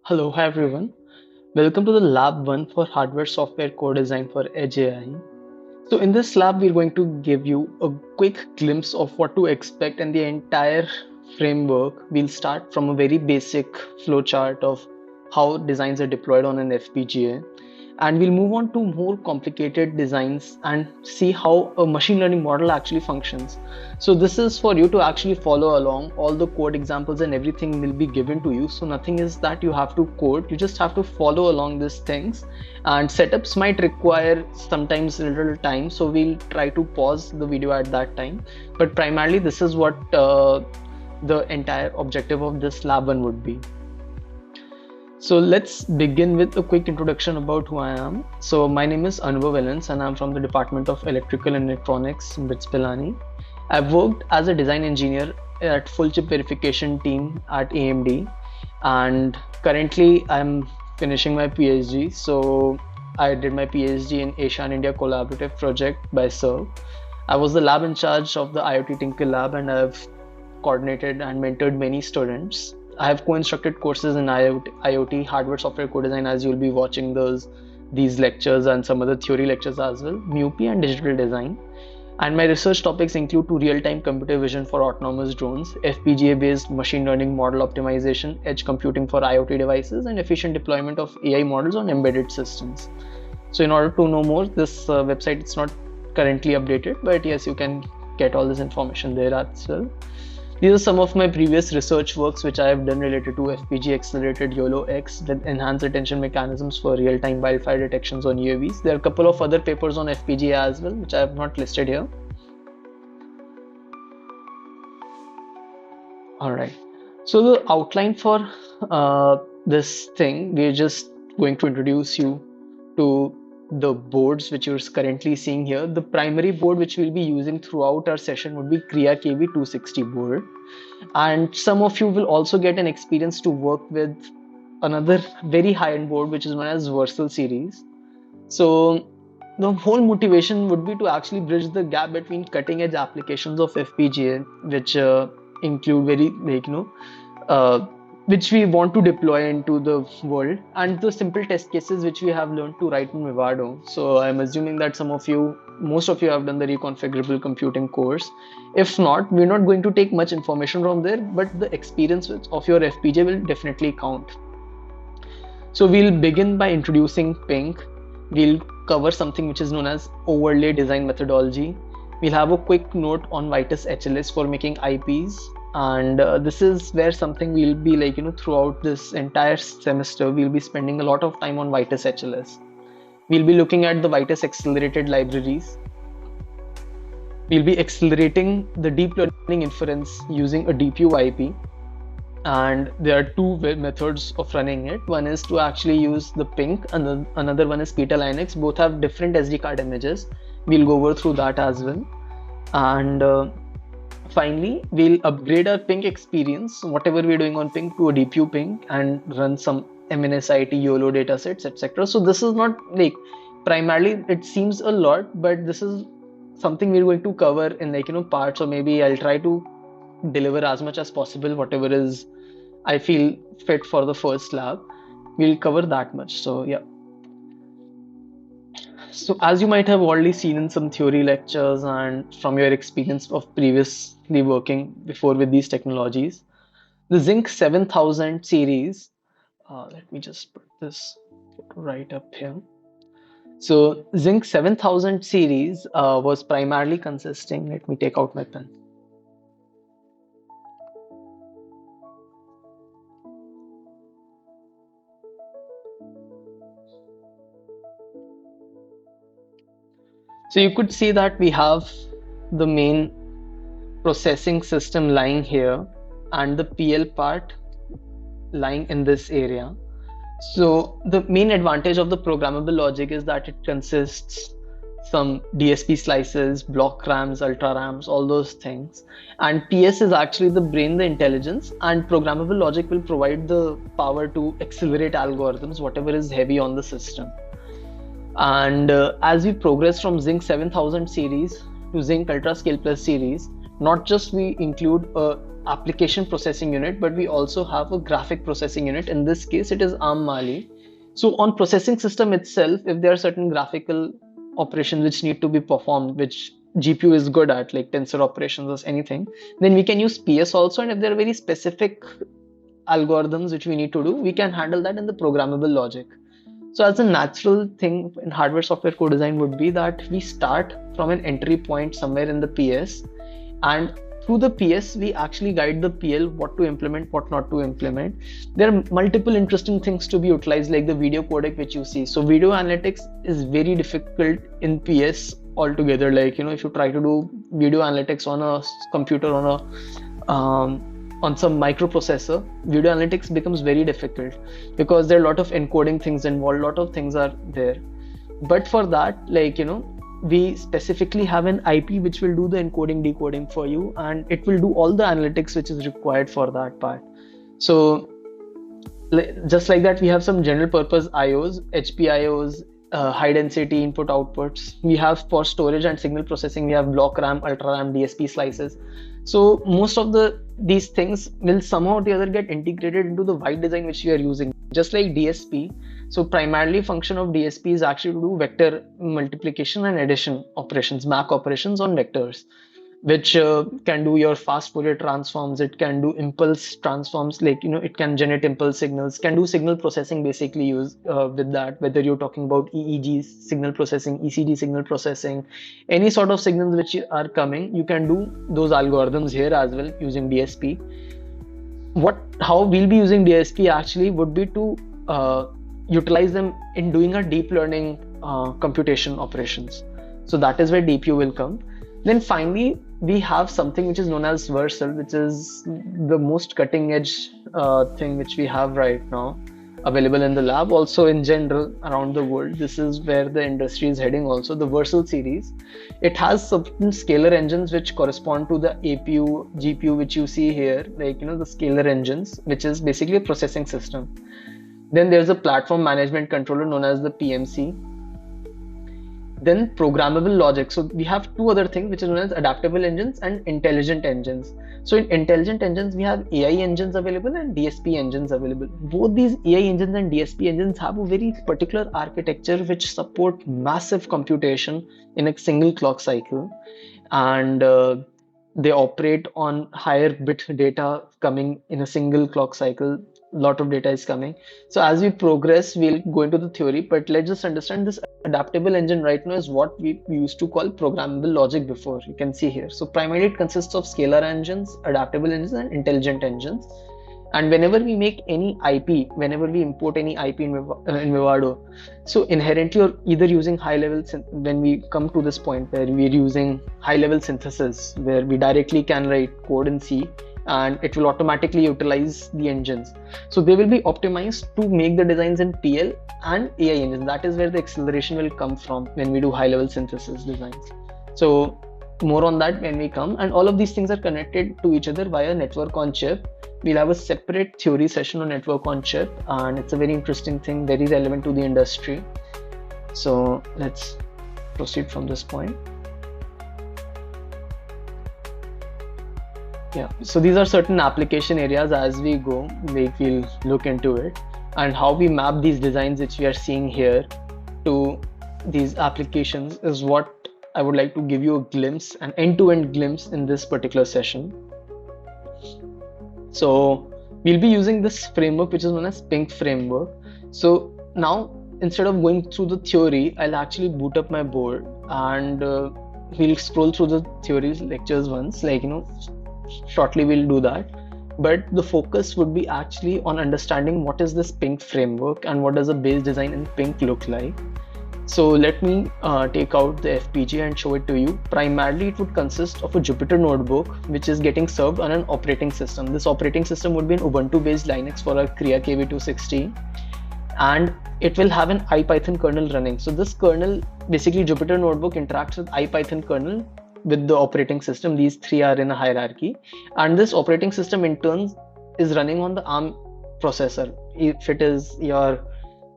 Hello, hi everyone. Welcome to the Lab 1 for Hardware Software Co-Design for Edge AI. So in this lab, we're going to give you a quick glimpse of what to expect and the entire framework. We'll start from a very basic flowchart of how designs are deployed on an FPGA. And we'll move on to more complicated designs and see how a machine learning model actually functions. So this is for you to actually follow along. All the code examples and everything will be given to you. So nothing is that you have to code. You just have to follow along these things. And setups might require sometimes a little time. So we'll try to pause the video at that time. But primarily this is what the entire objective of this lab 1 would be. So let's begin with a quick introduction about who I am. So my name is Anubhav Valens and I'm from the Department of Electrical and Electronics in BITS Pilani. I've worked as a design engineer at full chip verification team at AMD, and currently I'm finishing my PhD. So I did my PhD in Asia and India Collaborative Project by SERV. I was the lab in charge of the IoT Tinker Lab, and I've coordinated and mentored many students. I have co-instructed courses in IoT, hardware software co-design, as you'll be watching these lectures and some other theory lectures as well, MUPI and digital design. And my research topics include to real-time computer vision for autonomous drones, FPGA-based machine learning model optimization, edge computing for IoT devices, and efficient deployment of AI models on embedded systems. So in order to know more, this website it's not currently updated, but yes, you can get all this information there as well. These are some of my previous research works which I have done related to FPGA accelerated YOLO X with enhanced attention mechanisms for real-time wildfire detections on UAVs. There are a couple of other papers on FPGA as well, which I have not listed here. Alright, so the outline for this thing, we're just going to introduce you to the boards which you're currently seeing here. The primary board which we'll be using throughout our session would be Kria KV260 board, and some of you will also get an experience to work with another very high-end board which is known as Versal series. So the whole motivation would be to actually bridge the gap between cutting-edge applications of FPGA, which include very which we want to deploy into the world, and the simple test cases which we have learned to write in Vivado. So I'm assuming that most of you have done the reconfigurable computing course. If not, we're not going to take much information from there, but the experience of your FPGA will definitely count. So we'll begin by introducing PYNQ. We'll cover something which is known as overlay design methodology. We'll have a quick note on Vitis HLS for making IPs. And this is where something we'll be throughout this entire semester, we'll be spending a lot of time on Vitis HLS. We'll be looking at the Vitis accelerated libraries. We'll be accelerating the deep learning inference using a DPU IP. And there are two methods of running it. One is to actually use the PYNQ, and another one is Beta Linux. Both have different SD card images. We'll go over through that as well. And finally, we'll upgrade our PYNQ experience, whatever we're doing on PYNQ, to a DPU PYNQ and run some MNSIT, YOLO datasets, etc. So this is not primarily, it seems a lot, but this is something we're going to cover in parts, or maybe I'll try to deliver as much as possible, whatever is I feel fit for the first lab. We'll cover that much. So yeah. So as you might have already seen in some theory lectures and from your experience of previously working before with these technologies, the Zynq 7000 series, let me just put this right up here. So Zynq 7000 series was primarily consisting, let me take out my pen. So you could see that we have the main processing system lying here and the PL part lying in this area. So the main advantage of the programmable logic is that it consists some DSP slices, block RAMs, ultra RAMs, all those things. And PS is actually the brain, the intelligence, and programmable logic will provide the power to accelerate algorithms, whatever is heavy on the system. And as we progress from Zynq 7000 series to Zynq UltraScale Plus series, not just we include a application processing unit, but we also have a graphic processing unit. In this case, it is ARM Mali. So on processing system itself, if there are certain graphical operations which need to be performed, which GPU is good at, like tensor operations or anything, then we can use PS also. And if there are very specific algorithms which we need to do, we can handle that in the programmable logic. So as a natural thing in hardware software co-design would be that we start from an entry point somewhere in the PS, and through the PS we actually guide the PL what to implement, what not to implement. There are multiple interesting things to be utilized, like the video codec which you see. So video analytics is very difficult in PS altogether. Like, if you try to do video analytics on a computer, on some microprocessor, video analytics becomes very difficult because there are a lot of encoding things involved, a lot of things are there. But for that, we specifically have an IP which will do the encoding decoding for you, and it will do all the analytics which is required for that part. So just like that, we have some general purpose IOs, HPIOs, high density input outputs. We have for storage and signal processing, we have block RAM, ultra RAM, DSP slices. So most of these things will somehow or the other get integrated into the white design which we are using, just like DSP. So primarily function of DSP is actually to do vector multiplication and addition operations, MAC operations on vectors, which can do your fast Fourier transforms. It can do impulse transforms, like it can generate impulse signals, can do signal processing basically use with that, whether you're talking about EEG signal processing, ECG signal processing, any sort of signals which are coming, you can do those algorithms here as well using DSP. How we'll be using DSP actually would be to utilize them in doing a deep learning computation operations. So that is where DPU will come. Then finally, we have something which is known as Versal, which is the most cutting edge thing which we have right now available in the lab, also in general around the world. This is where the industry is heading also, the Versal series. It has certain scalar engines which correspond to the APU, GPU which you see here, like the scalar engines, which is basically a processing system. Then there's a platform management controller known as the PMC. Then programmable logic. So we have two other things which is known as adaptable engines and intelligent engines. So in intelligent engines, we have AI engines available and DSP engines available. Both these AI engines and DSP engines have a very particular architecture which support massive computation in a single clock cycle, and they operate on higher bit data coming in a single clock cycle. Lot of data is coming. So as we progress, we'll go into the theory, but let's just understand this adaptable engine right now is what we used to call programmable logic before. You can see here. So primarily it consists of scalar engines, adaptable engines, and intelligent engines. And whenever we make any IP, whenever we import any IP in Vivado, so inherently you're either using high level, when we come to this point where we're using high level synthesis, where we directly can write code in C, and it will automatically utilize the engines. So they will be optimized to make the designs in PL and AI engines. That is where the acceleration will come from when we do high level synthesis designs. So more on that when we come, and all of these things are connected to each other via network on chip. We'll have a separate theory session on network on chip, and it's a very interesting thing, very relevant to the industry. So let's proceed from this point. Yeah, so these are certain application areas. As we go, we'll look into it, and how we map these designs which we are seeing here to these applications is what I would like to give you a glimpse, an end-to-end glimpse in this particular session. So we'll be using this framework which is known as PYNQ framework. So now instead of going through the theory, I'll actually boot up my board, and we'll scroll through the theories lectures once, shortly we'll do that. But the focus would be actually on understanding what is this PYNQ framework and what does a base design in PYNQ look like. So let me take out the FPGA and show it to you. Primarily it would consist of a Jupyter notebook which is getting served on an operating system. This operating system would be an Ubuntu based Linux for our Kria KV260, and it will have an IPython kernel running. So this kernel, basically Jupyter notebook interacts with IPython kernel with the operating system. These three are in a hierarchy, and this operating system in turn is running on the ARM processor. If it is your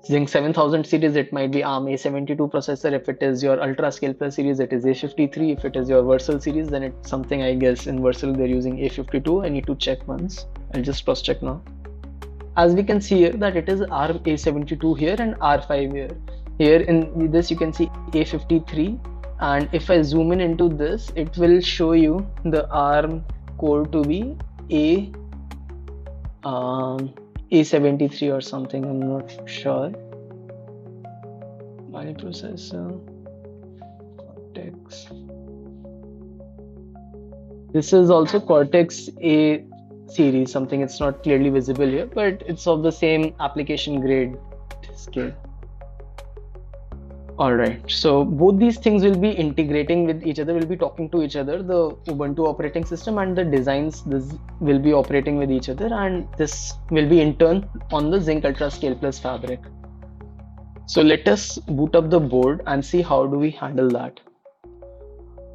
Zynq 7000 series, it might be ARM A72 processor. If it is your UltraScale Plus series, it is A53. If it is your Versal series, then it's something, I guess in Versal they're using A52. I need to check once. I'll just cross check now. As we can see here that it is ARM A72 here and R5 here. Here in this you can see A53, and if I zoom in into this, it will show you the ARM core to be A73 or something, I'm not sure. My processor, Cortex. This is also Cortex A series, something it's not clearly visible here, but it's of the same application grade scale. Alright, so both these things will be integrating with each other, will be talking to each other. The Ubuntu operating system and the designs this will be operating with each other, and this will be in turn on the Zynq UltraScale Plus fabric. So let us boot up the board and see how do we handle that.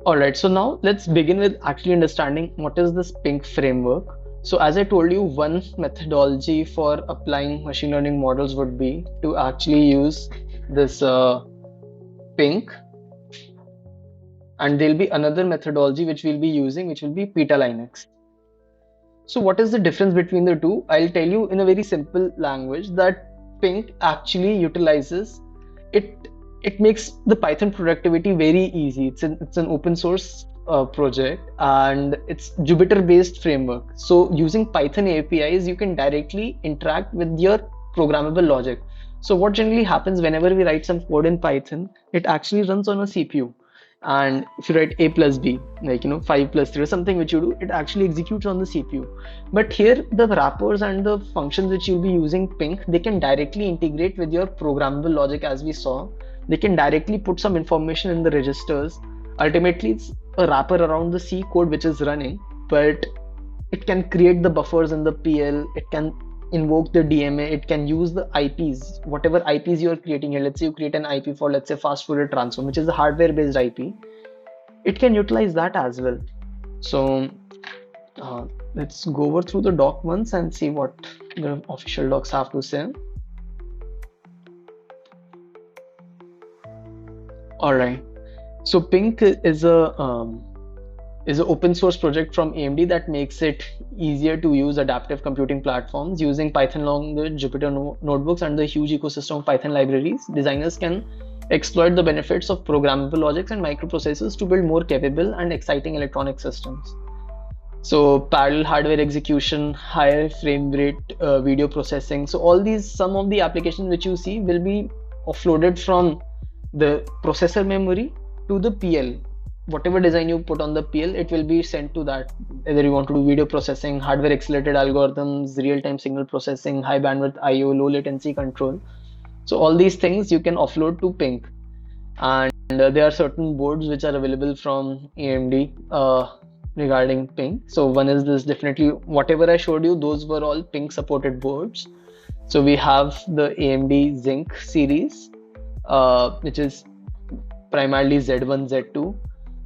Alright, so now let's begin with actually understanding what is this PYNQ framework. So as I told you, one methodology for applying machine learning models would be to actually use this PYNQ, and there'll be another methodology which we'll be using, which will be Linux. So what is the difference between the two? I'll tell you in a very simple language that PYNQ actually utilizes it. It makes the Python productivity very easy. It's an open source project, and it's Jupyter based framework. So using Python APIs, you can directly interact with your programmable logic. So what generally happens whenever we write some code in Python, it actually runs on a CPU. And if you write a plus b, like 5 plus 3 or something which you do, it actually executes on the CPU. But here the wrappers and the functions which you'll be using PYNQ, they can directly integrate with your programmable logic. As we saw, they can directly put some information in the registers. Ultimately it's a wrapper around the C code which is running, but it can create the buffers in the PL, it can invoke the DMA, it can use the IPs, whatever IPs you are creating here. Let's say you create an IP for, let's say, fast Fourier transform, which is the hardware based IP. It can utilize that as well. So let's go over through the doc once and see what the official docs have to say. Alright, so PYNQ is an open source project from AMD that makes it easier to use adaptive computing platforms. Using Python language, Jupyter notebooks, and the huge ecosystem of Python libraries, designers can exploit the benefits of programmable logics and microprocessors to build more capable and exciting electronic systems. So parallel hardware execution, higher frame rate video processing. So all these, some of the applications which you see will be offloaded from the processor memory to the PL. Whatever design you put on the PL, it will be sent to that. Whether you want to do video processing, hardware accelerated algorithms, real-time signal processing, high bandwidth IO, low latency control. So all these things you can offload to PYNQ. And there are certain boards which are available from AMD regarding PYNQ. So one is this, definitely whatever I showed you, those were all PYNQ supported boards. So we have the AMD Zynq series, which is primarily Z1, Z2.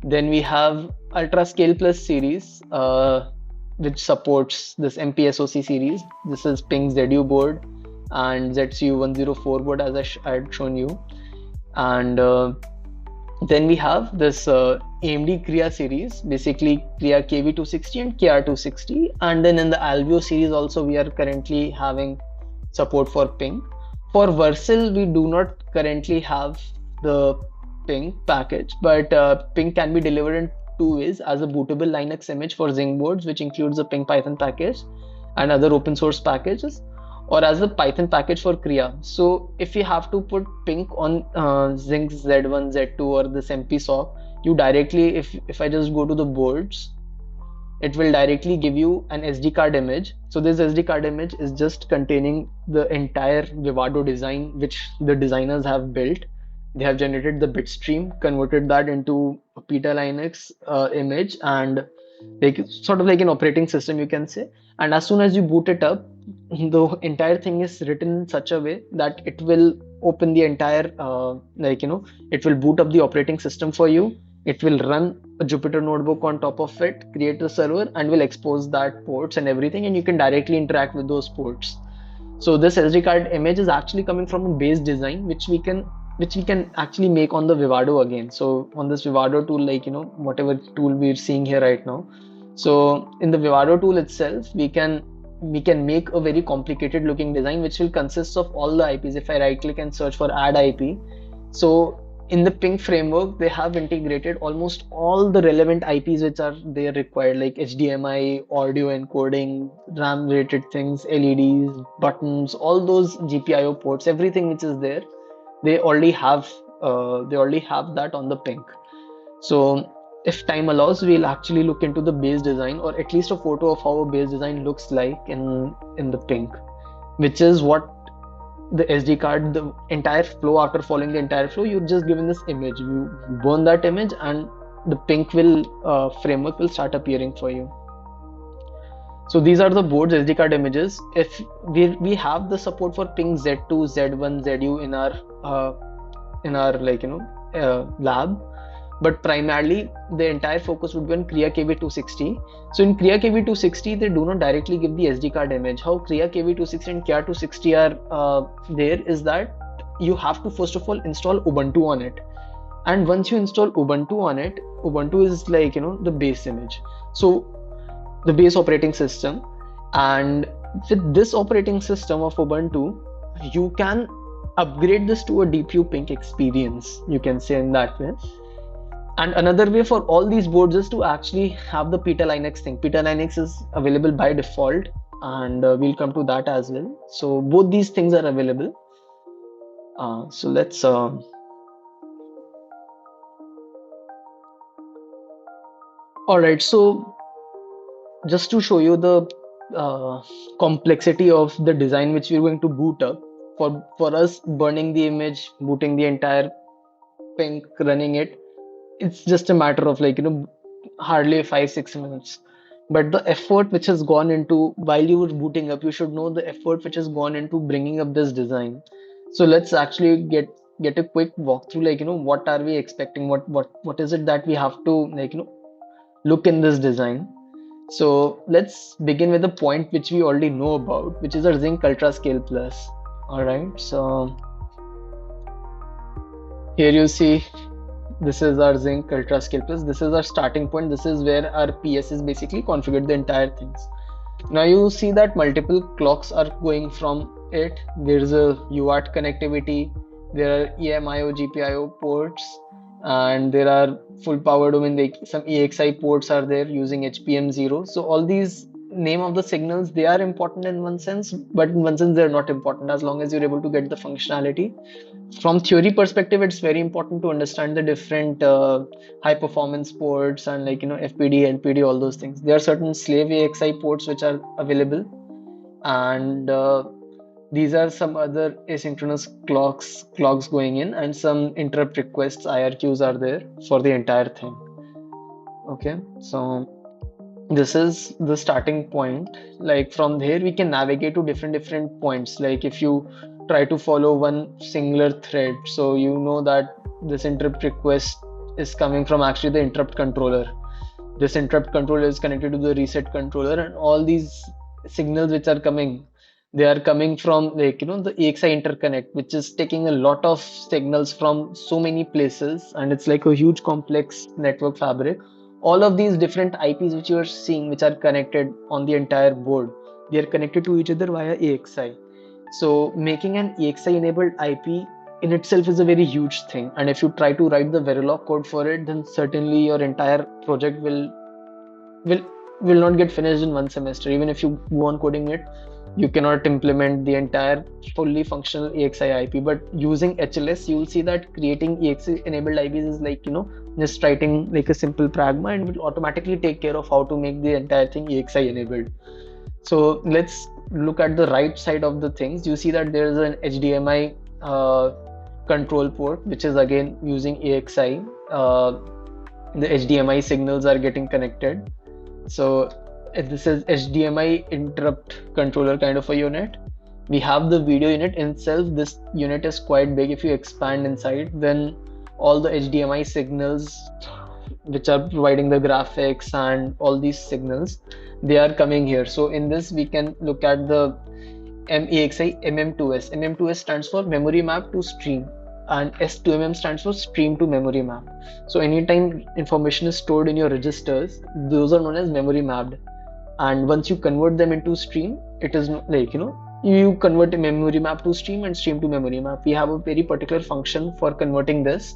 Then we have UltraScale Plus series, which supports this MPSoC series. This is PYNQ ZU board and ZCU104 board, as I had shown you. And then we have this AMD Kria series, basically Kria KV260 and KR260. And then in the Alveo series also, we are currently having support for PYNQ. For Versal, we do not currently have the PYNQ package, but PYNQ can be delivered in two ways: as a bootable Linux image for Zynq boards, which includes a PYNQ Python package and other open source packages, or as a Python package for Kria. So if you have to put PYNQ on Zynq Z1, Z2 or this MPSoC, you directly, if I just go to the boards, it will directly give you an SD card image. So this SD card image is just containing the entire Vivado design which the designers have built. They have generated the bitstream, converted that into a Linux image, and like sort of like an operating system, you can say. And as soon as you boot it up, the entire thing is written in such a way that it will open the entire it will boot up the operating system for you. It will run a Jupyter notebook on top of it, create a server, and will expose that ports and everything, and you can directly interact with those ports. So this SD card image is actually coming from a base design which we can actually make on the Vivado again. So on this Vivado tool, like whatever tool we're seeing here right now. So in the Vivado tool itself, we can make a very complicated looking design which will consist of all the IPs. If I right click and search for add IP, so in the PYNQ framework, they have integrated almost all the relevant IPs which are there required, like HDMI, audio encoding, RAM related things, LEDs, buttons, all those GPIO ports, everything which is there, they already have that on the PYNQ. So if time allows, we'll actually look into the base design, or at least a photo of how a base design looks like in the PYNQ, which is what the SD card, the entire flow, after following the entire flow, you're just given this image, you burn that image and the PYNQ will framework will start appearing for you. So these are the board's SD card images. If we have the support for PYNQ Z2, Z1, ZU in our lab, but primarily the entire focus would be on Kria KV260. So in Kria KV260, they do not directly give the SD card image. How Kria KV260 and Kria 260 are there is that you have to first of all install Ubuntu on it. And once you install Ubuntu on it, Ubuntu is like, the base image. So the base operating system. And with this operating system of Ubuntu, you can upgrade this to a DPU PYNQ experience, you can say in that way. And another way for all these boards is to actually have the Peter Linux thing. Peter Linux is available by default, and we'll come to that as well. So both these things are available. So let's all right. So just to show you the complexity of the design which we're going to boot up, for us burning the image, booting the entire PYNQ, running it, it's just a matter of hardly 5-6 minutes. But the effort which has gone into, while you were booting up, you should know the effort which has gone into bringing up this design. So let's actually get a quick walkthrough, what are we expecting, what is it that we have to look in this design. So let's begin with the point which we already know about, which is our Zynq UltraScale Plus. All right, so here you see this is our Zynq UltraScale Plus. This is our starting point. This is where our PS is basically configured the entire things. Now you see that multiple clocks are going from it. There's a UART connectivity. There are EMIO, GPIO ports, and there are full power domain. Like some EXI ports are there using HPM0. So all these name of the signals, they are important in one sense, but in one sense they're not important as long as you're able to get the functionality. From theory perspective, it's very important to understand the different high performance ports and FPD, LPD, all those things. There are certain slave AXI ports which are available, and these are some other asynchronous clocks going in, and some interrupt requests, IRQs are there for the entire thing. Okay, so this is the starting point. Like from there we can navigate to different points. Like if you try to follow one singular thread, so you know that this interrupt request is coming from actually the interrupt controller. This interrupt controller is connected to the reset controller, and all these signals which are coming, they are coming from the EXI interconnect, which is taking a lot of signals from so many places, and it's like a huge complex network fabric. All of these different IPs which you are seeing, which are connected on the entire board, they are connected to each other via EXI. So making an EXI enabled IP in itself is a very huge thing, and if you try to write the Verilog code for it, then certainly your entire project will not get finished in one semester. Even if you go on coding it, you cannot implement the entire fully functional EXI IP. But using HLS, you will see that creating EXI enabled IPs is just writing like a simple pragma, and will automatically take care of how to make the entire thing EXI enabled. So let's look at the right side of the things. You see that there is an HDMI control port, which is again using EXI. The HDMI signals are getting connected. So this is HDMI interrupt controller kind of a unit. We have the video unit itself. This unit is quite big. If you expand inside, then all the HDMI signals which are providing the graphics and all these signals, they are coming here. So in this we can look at the MEXI MM2S. MM2S stands for memory map to stream, and S2MM stands for stream to memory map. So anytime information is stored in your registers, those are known as memory mapped. And once you convert them into stream, it is like, you convert a memory map to stream and stream to memory map. We have a very particular function for converting this.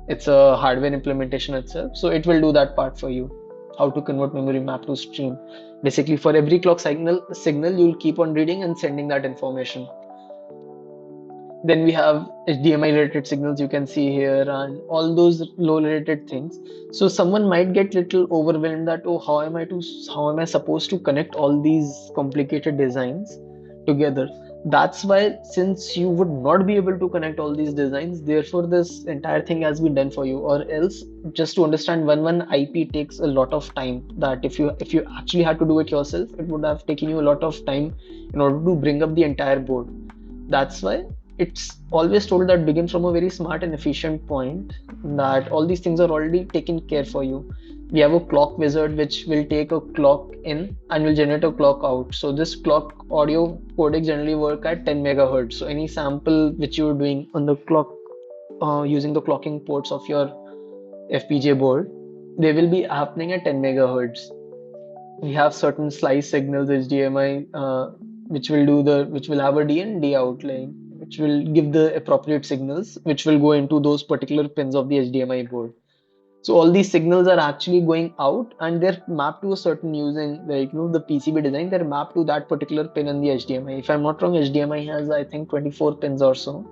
It's a hardware implementation itself, so it will do that part for you, how to convert memory map to stream. Basically, for every clock signal you'll keep on reading and sending that information. Then we have HDMI related signals, you can see here, and all those low related things. So someone might get little overwhelmed that, oh, how am I supposed to connect all these complicated designs together? That's why, since you would not be able to connect all these designs, therefore this entire thing has been done for you. Or else, just to understand one IP takes a lot of time, that if you actually had to do it yourself, it would have taken you a lot of time in order to bring up the entire board. That's why it's always told that begin from a very smart and efficient point, that all these things are already taken care for you. We have a clock wizard which will take a clock in and will generate a clock out. So this clock audio codec generally work at 10 megahertz. So any sample which you're doing on the clock using the clocking ports of your FPGA board, they will be happening at 10 megahertz. We have certain slice signals HDMI which will have a D and D out line, which will give the appropriate signals which will go into those particular pins of the HDMI board. So all these signals are actually going out and they're mapped to a certain, using the PCB design, they're mapped to that particular pin in the HDMI. If I'm not wrong, HDMI has, I think, 24 pins or so.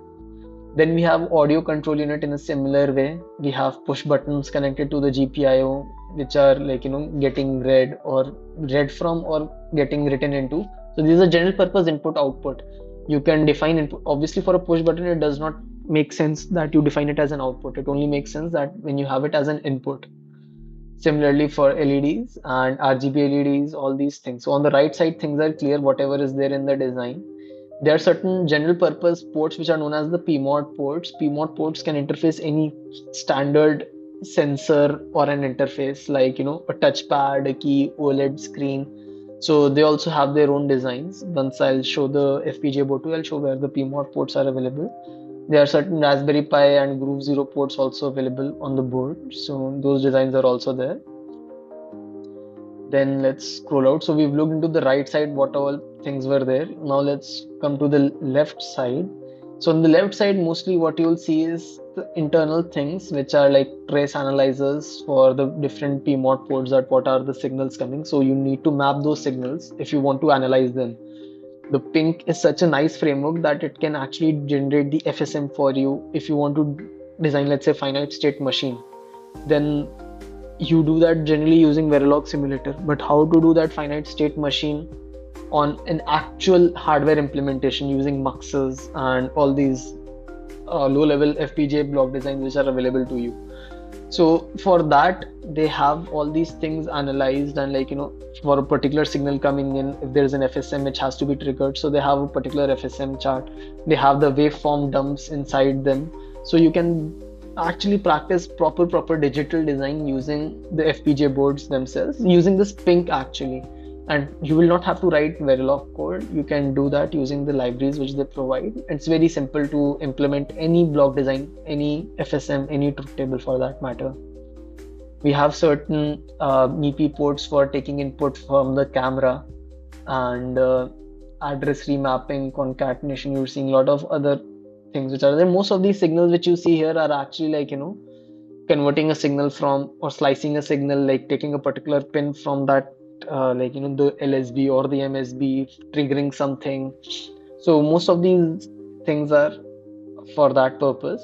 Then we have audio control unit in a similar way. We have push buttons connected to the GPIO, which are getting read from or getting written into. So these are general purpose input output. You can define input. Obviously, for a push button, it does not make sense that you define it as an output. It only makes sense that when you have it as an input. Similarly for LEDs and RGB LEDs, all these things. So on the right side, things are clear, whatever is there in the design. There are certain general purpose ports which are known as the PMOD ports. PMOD ports can interface any standard sensor or an interface, like a touchpad, a key, OLED screen. So they also have their own designs. Once I'll show the FPGA board too, I'll show where the PMOD ports are available. There are certain Raspberry Pi and Groove Zero ports also available on the board. So those designs are also there. Then let's scroll out. So we've looked into the right side, what all things were there. Now let's come to the left side. So on the left side, mostly what you'll see is the internal things, which are like trace analyzers for the different PMOD ports, that what are the signals coming. So you need to map those signals if you want to analyze them. The PYNQ is such a nice framework that it can actually generate the FSM for you. If you want to design, let's say, finite state machine, then you do that generally using Verilog simulator. But how to do that finite state machine on an actual hardware implementation using muxes and all these low level FPGA block designs which are available to you. So for that, they have all these things analyzed, and for a particular signal coming in, if there's an FSM which has to be triggered, so they have a particular FSM chart. They have the waveform dumps inside them, so you can actually practice proper digital design using the FPGA boards themselves, using this PYNQ actually. And you will not have to write Verilog code. You can do that using the libraries which they provide. It's very simple to implement any block design, any FSM, any truth table for that matter. We have certain MIPI ports for taking input from the camera, and address remapping, concatenation. You're seeing a lot of other things which are there. Most of these signals which you see here are actually converting a signal from, or slicing a signal, like taking a particular pin from that the LSB or the MSB, triggering something. So most of these things are for that purpose.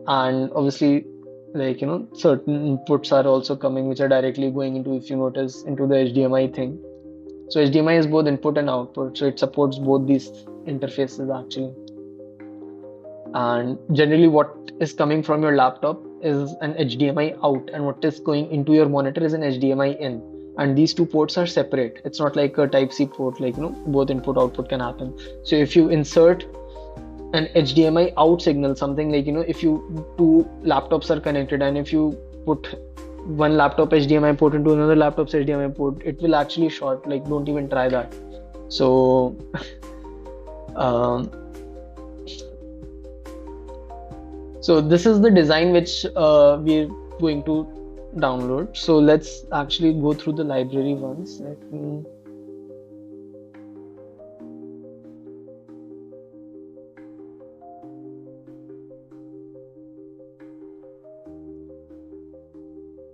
And obviously certain inputs are also coming which are directly going into, if you notice, into the HDMI thing. So HDMI is both input and output, so it supports both these interfaces actually. And generally what is coming from your laptop is an HDMI out, and what is going into your monitor is an HDMI in. And these two ports are separate. It's not like a Type-C port, both input output can happen. So if you insert an HDMI out signal, something if you two laptops are connected, and if you put one laptop HDMI port into another laptop's HDMI port, it will actually short. Don't even try that. So Um, so this is the design which we're going to download. So let's actually go through the library once. Let me.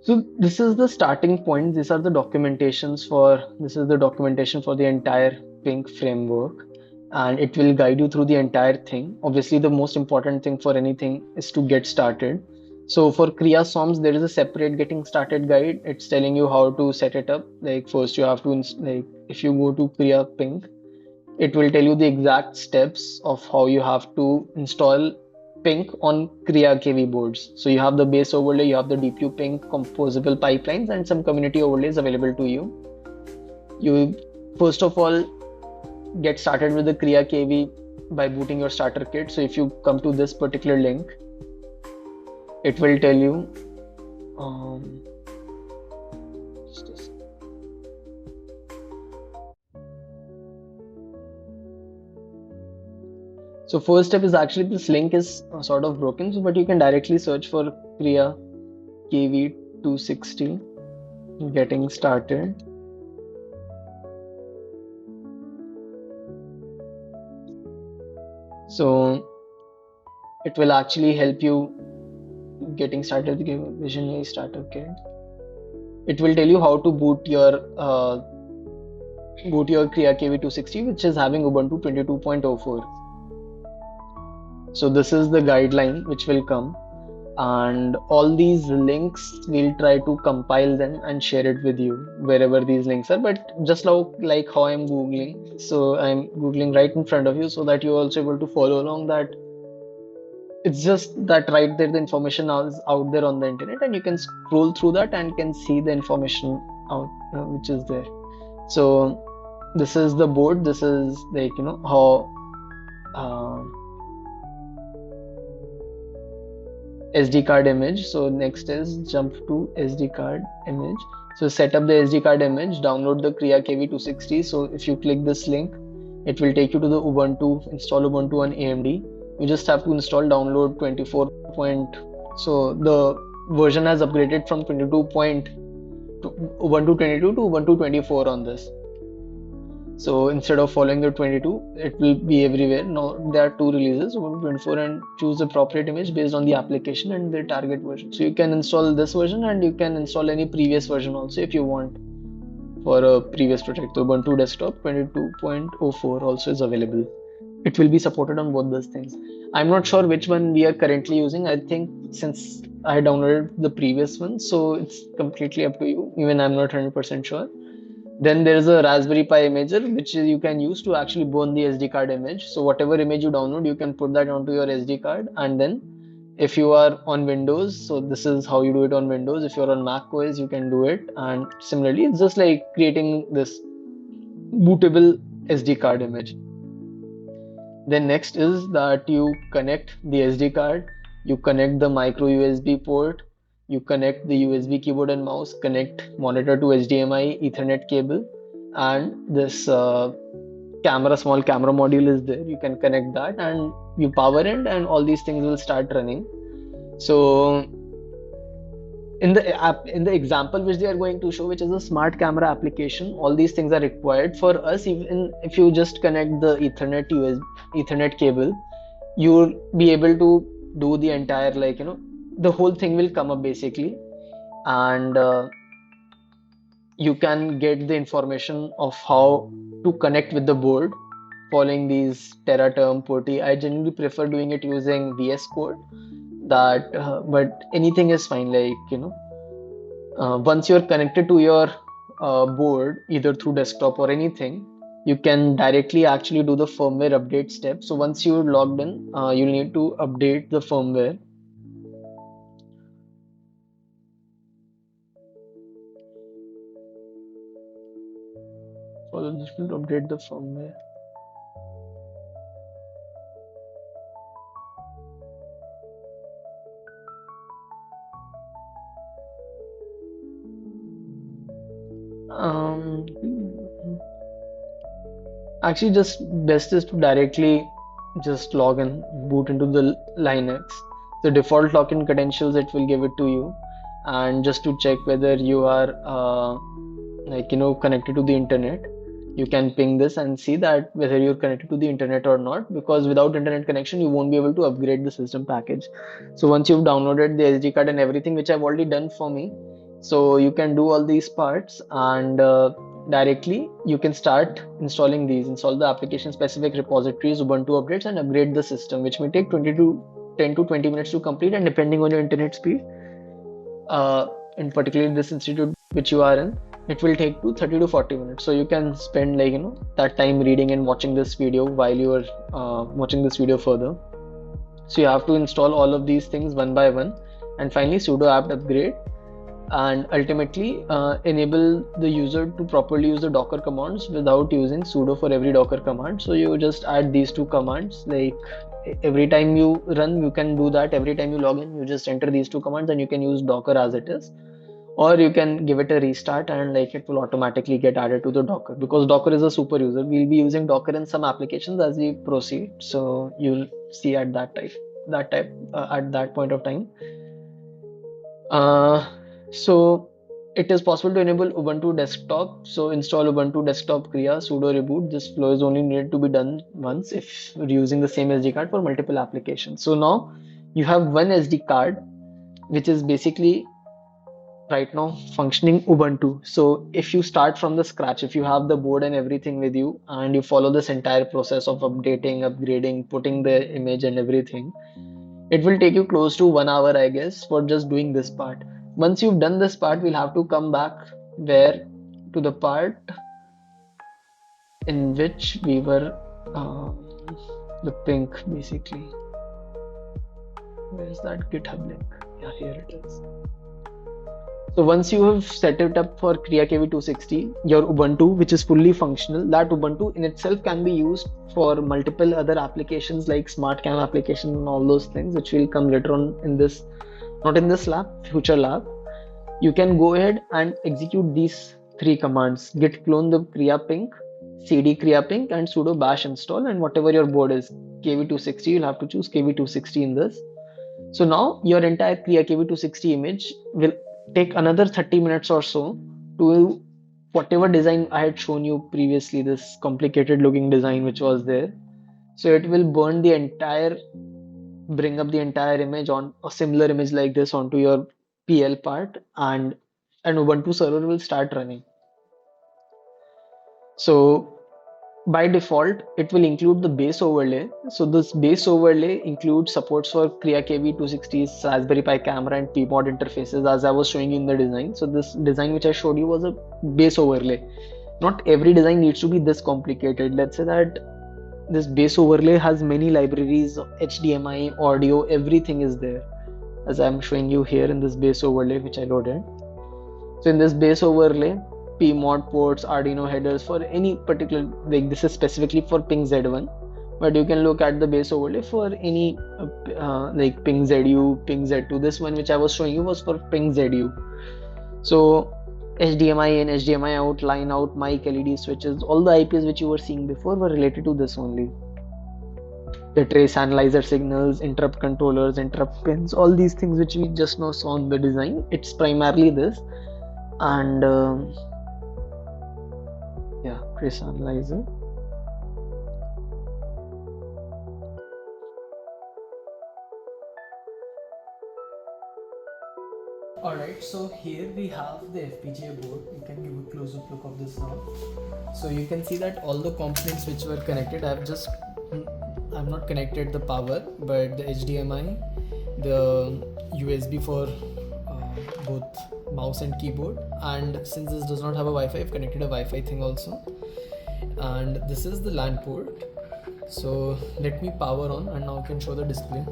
So this is the starting point. These are the documentations for this is the documentation for the entire PYNQ framework, and it will guide you through the entire thing. Obviously, the most important thing for anything is to get started. So for Kria SOMs, there is a separate getting started guide. It's telling you how to set it up. Like first, you have to like if you go to Kria PYNQ, it will tell you the exact steps of how you have to install PYNQ on Kria KV boards. So you have the base overlay, you have the DPU PYNQ composable pipelines, and some community overlays available to you. You first of all get started with the Kria KV by booting your starter kit. So if you come to this particular link, it will tell you um, so first step is actually this link is sort of broken, so, but you can directly search for Kria KV260 getting started. So it will actually help you getting started with Visionary Starter Kit. It will tell you how to boot your Kria KV260, which is having Ubuntu 22.04. So this is the guideline which will come, and all these links we'll try to compile them and share it with you wherever these links are. But just like how I'm googling, so I'm googling right in front of you so that you're also able to follow along. That it's just that right there the information is out there on the internet, and you can scroll through that and can see the information out which is there. So this is the board. This is like how SD card image. So next is jump to SD card image. So set up the SD card image, download the Kria KV260. So if you click this link, it will take you to the Ubuntu, install Ubuntu on AMD. You just have to install download 24. So the version has upgraded from 22 point to Ubuntu 22 to Ubuntu 24 on this. So instead of following the 22, it will be everywhere. Now there are two releases, Ubuntu 24, and choose the appropriate image based on the application and the target version. So you can install this version and you can install any previous version also if you want for a previous project. So Ubuntu Desktop 22.04 also is available. It will be supported on both those things. I'm not sure which one we are currently using. I think since I downloaded the previous one, so it's completely up to you. Even I'm not 100% sure. Then there is a Raspberry Pi imager, which you can use to actually burn the SD card image. So whatever image you download, you can put that onto your SD card. And then if you are on Windows, so this is how you do it on Windows. If you're on Mac OS, you can do it. And similarly, it's just like creating this bootable SD card image. Then next is that you connect the SD card, you connect the micro USB port, you connect the USB keyboard and mouse, connect monitor to HDMI Ethernet cable, and this small camera module is there. You can connect that and you power it, and all these things will start running. So in the example which they are going to show, which is a smart camera application, all these things are required for us. Even if you just connect the Ethernet cable, you'll be able to do the entire the whole thing will come up basically, and you can get the information of how to connect with the board following these Terraterm PuTTY. I generally prefer doing it using VS Code, that but anything is fine. Once you're connected to your board, either through desktop or anything, you can directly actually do the firmware update step. So once you're logged in, you'll need to update the firmware. So this will update the firmware. Um, Actually, just best is to directly just log in, boot into the Linux. The default login credentials it will give it to you, and just to check whether you are connected to the internet, you can ping this and see that whether you're connected to the internet or not, because without internet connection you won't be able to upgrade the system package. So once you've downloaded the SD card and everything, which I've already done for me, so you can do all these parts, and directly you can start installing these, install the application specific repositories, Ubuntu updates, and upgrade the system, which may take 10 to 20 minutes to complete, and depending on your internet speed, in particular this institute which you are in, it will take to 30 to 40 minutes. So you can spend that time reading and watching this video while you are watching this video further. So you have to install all of these things one by one, and finally sudo apt upgrade, and ultimately enable the user to properly use the docker commands without using sudo for every docker command. So you just add these two commands, like every time you run you can do that, every time you log in you just enter these two commands and you can use docker as it is, or you can give it a restart and like it will automatically get added to the docker, because docker is a super user. We'll be using docker in some applications as we proceed, so you'll see at at that point of time. So it is possible to enable Ubuntu desktop. So install Ubuntu desktop Kria sudo reboot. This flow is only needed to be done once if you're using the same SD card for multiple applications. So now you have one SD card which is basically right now functioning Ubuntu. So if you start from the scratch, if you have the board and everything with you and you follow this entire process of updating, upgrading, putting the image and everything, it will take you close to 1 hour, I guess, for just doing this part. Once you've done this part, we'll have to come back where to the part in which we were the pink basically. Where's that GitHub link? Yeah, here it is. So once you have set it up for Kria KV260, your Ubuntu, which is fully functional, that Ubuntu in itself can be used for multiple other applications like SmartCam application and all those things, which will come later on in this, not in this lab, future lab. You can go ahead and execute these three commands: git clone the Kria PYNQ, cd Kria PYNQ, and sudo bash install, and whatever your board is, KV260, you'll have to choose KV260 in this. So now your entire Kria KV260 image will take another 30 minutes or so to whatever design I had shown you previously, this complicated looking design which was there. So it will bring up the entire image on a similar image like this onto your PL part, and an Ubuntu server will start running. So by default it will include the base overlay. So this base overlay includes supports for Kria KV260's Raspberry Pi camera and PMOD interfaces, as I was showing you in the design. So this design which I showed you was a base overlay. Not every design needs to be this complicated. Let's say that this base overlay has many libraries, HDMI, audio, everything is there, as I'm showing you here in this base overlay which I loaded. So in this base overlay, PMOD ports, Arduino headers for any particular, like this is specifically for PYNQ-Z1, but you can look at the base overlay for any like PYNQ-ZU, PYNQ-Z2. This one which I was showing you was for PYNQ-ZU. So HDMI in, HDMI out, line out, mic, LED switches, all the IPs which you were seeing before were related to this only. The trace analyzer signals, interrupt controllers, interrupt pins, all these things which we just now saw in the design, it's primarily this. And yeah, trace analyzer. Alright, so here we have the FPGA board. You can give a close-up look of this now. So you can see that all the components which were connected, I've not connected the power, but the HDMI, the USB for both mouse and keyboard, and since this does not have a Wi-Fi, I've connected a Wi-Fi thing also. And this is the LAN port. So let me power on, and now I can show the display.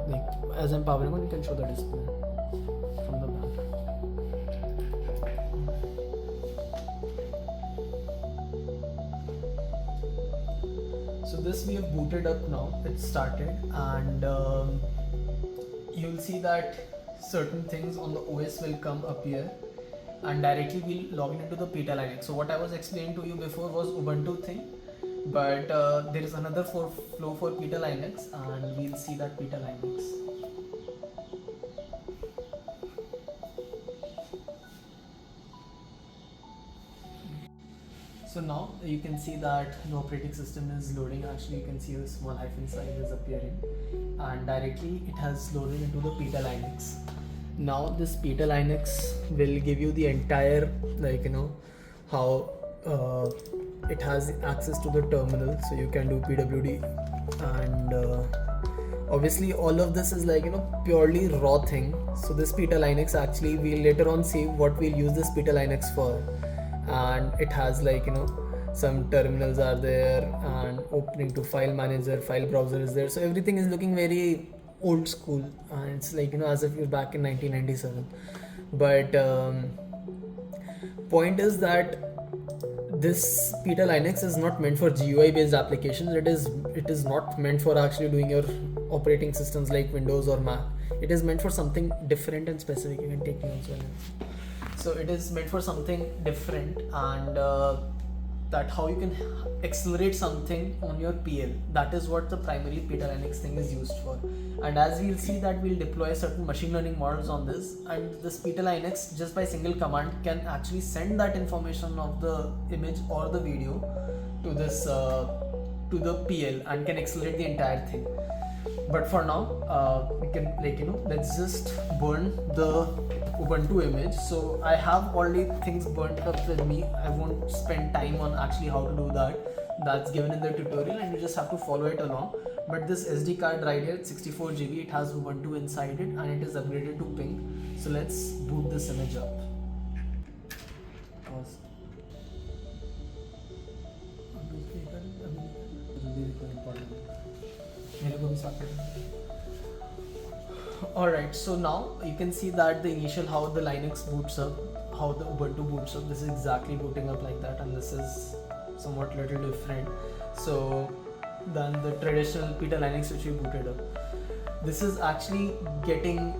Like as I'm powering on, you can show the display from the back. So this we have booted up now, it's started, and you'll see that certain things on the OS will come up here, and directly we'll log into the Peta Linux. So what I was explaining to you before was Ubuntu thing. But there is another flow for Peter Linux, and we'll see that Peter Linux. So now you can see that the operating system is loading. Actually, you can see a small hyphen sign is appearing, and directly it has loaded into the Peter Linux. Now this Peter Linux will give you the entire, like, how it has access to the terminal, so you can do pwd, and obviously all of this is like purely raw thing. So this Peter Linux, actually we'll later on see what we'll use this Peter Linux for, and it has like some terminals are there, and opening to file manager, file browser is there, so everything is looking very old school, and it's like as if you're back in 1997. But point is that this Peter Linux is not meant for GUI based applications. It is not meant for actually doing your operating systems like Windows or Mac. It is meant for something different and specific. You can take notes on it. So it is meant for something different, and that how you can accelerate something on your PL. That is what the primary Peter Linux thing is used for. And as we'll see that we'll deploy certain machine learning models on this, and this Peter Linux just by single command can actually send that information of the image or the video to this to the PL and can accelerate the entire thing. But for now, we can let's just burn the Ubuntu image. So I have already things burnt up with me. I won't spend time on actually how to do that. That's given in the tutorial, and you just have to follow it along. But this SD card right here, 64 GB, it has Ubuntu inside it, and it is upgraded to PYNQ. So let's boot this image up. Pause. Alright, so now you can see that the initial how the Linux boots up, how the Ubuntu boots up. This is exactly booting up like that, and this is somewhat little different so than the traditional Peter Linux which we booted up. This is actually getting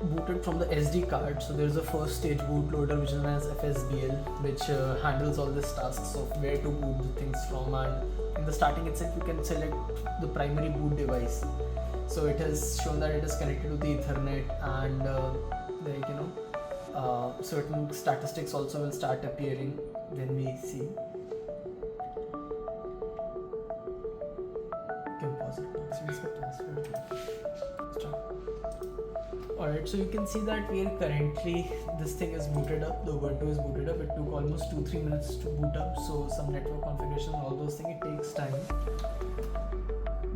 booted from the SD card. So there's a first stage bootloader which is known as FSBL, which handles all these tasks of where to boot the things from, and in the starting itself you can select the primary boot device. So it has shown that it is connected to the Ethernet, and certain statistics also will start appearing when we see. You can pause it. Alright, so you can see that we are currently, this thing is booted up, the Ubuntu is booted up. It took almost 2-3 minutes to boot up, so some network configuration, all those things, it takes time.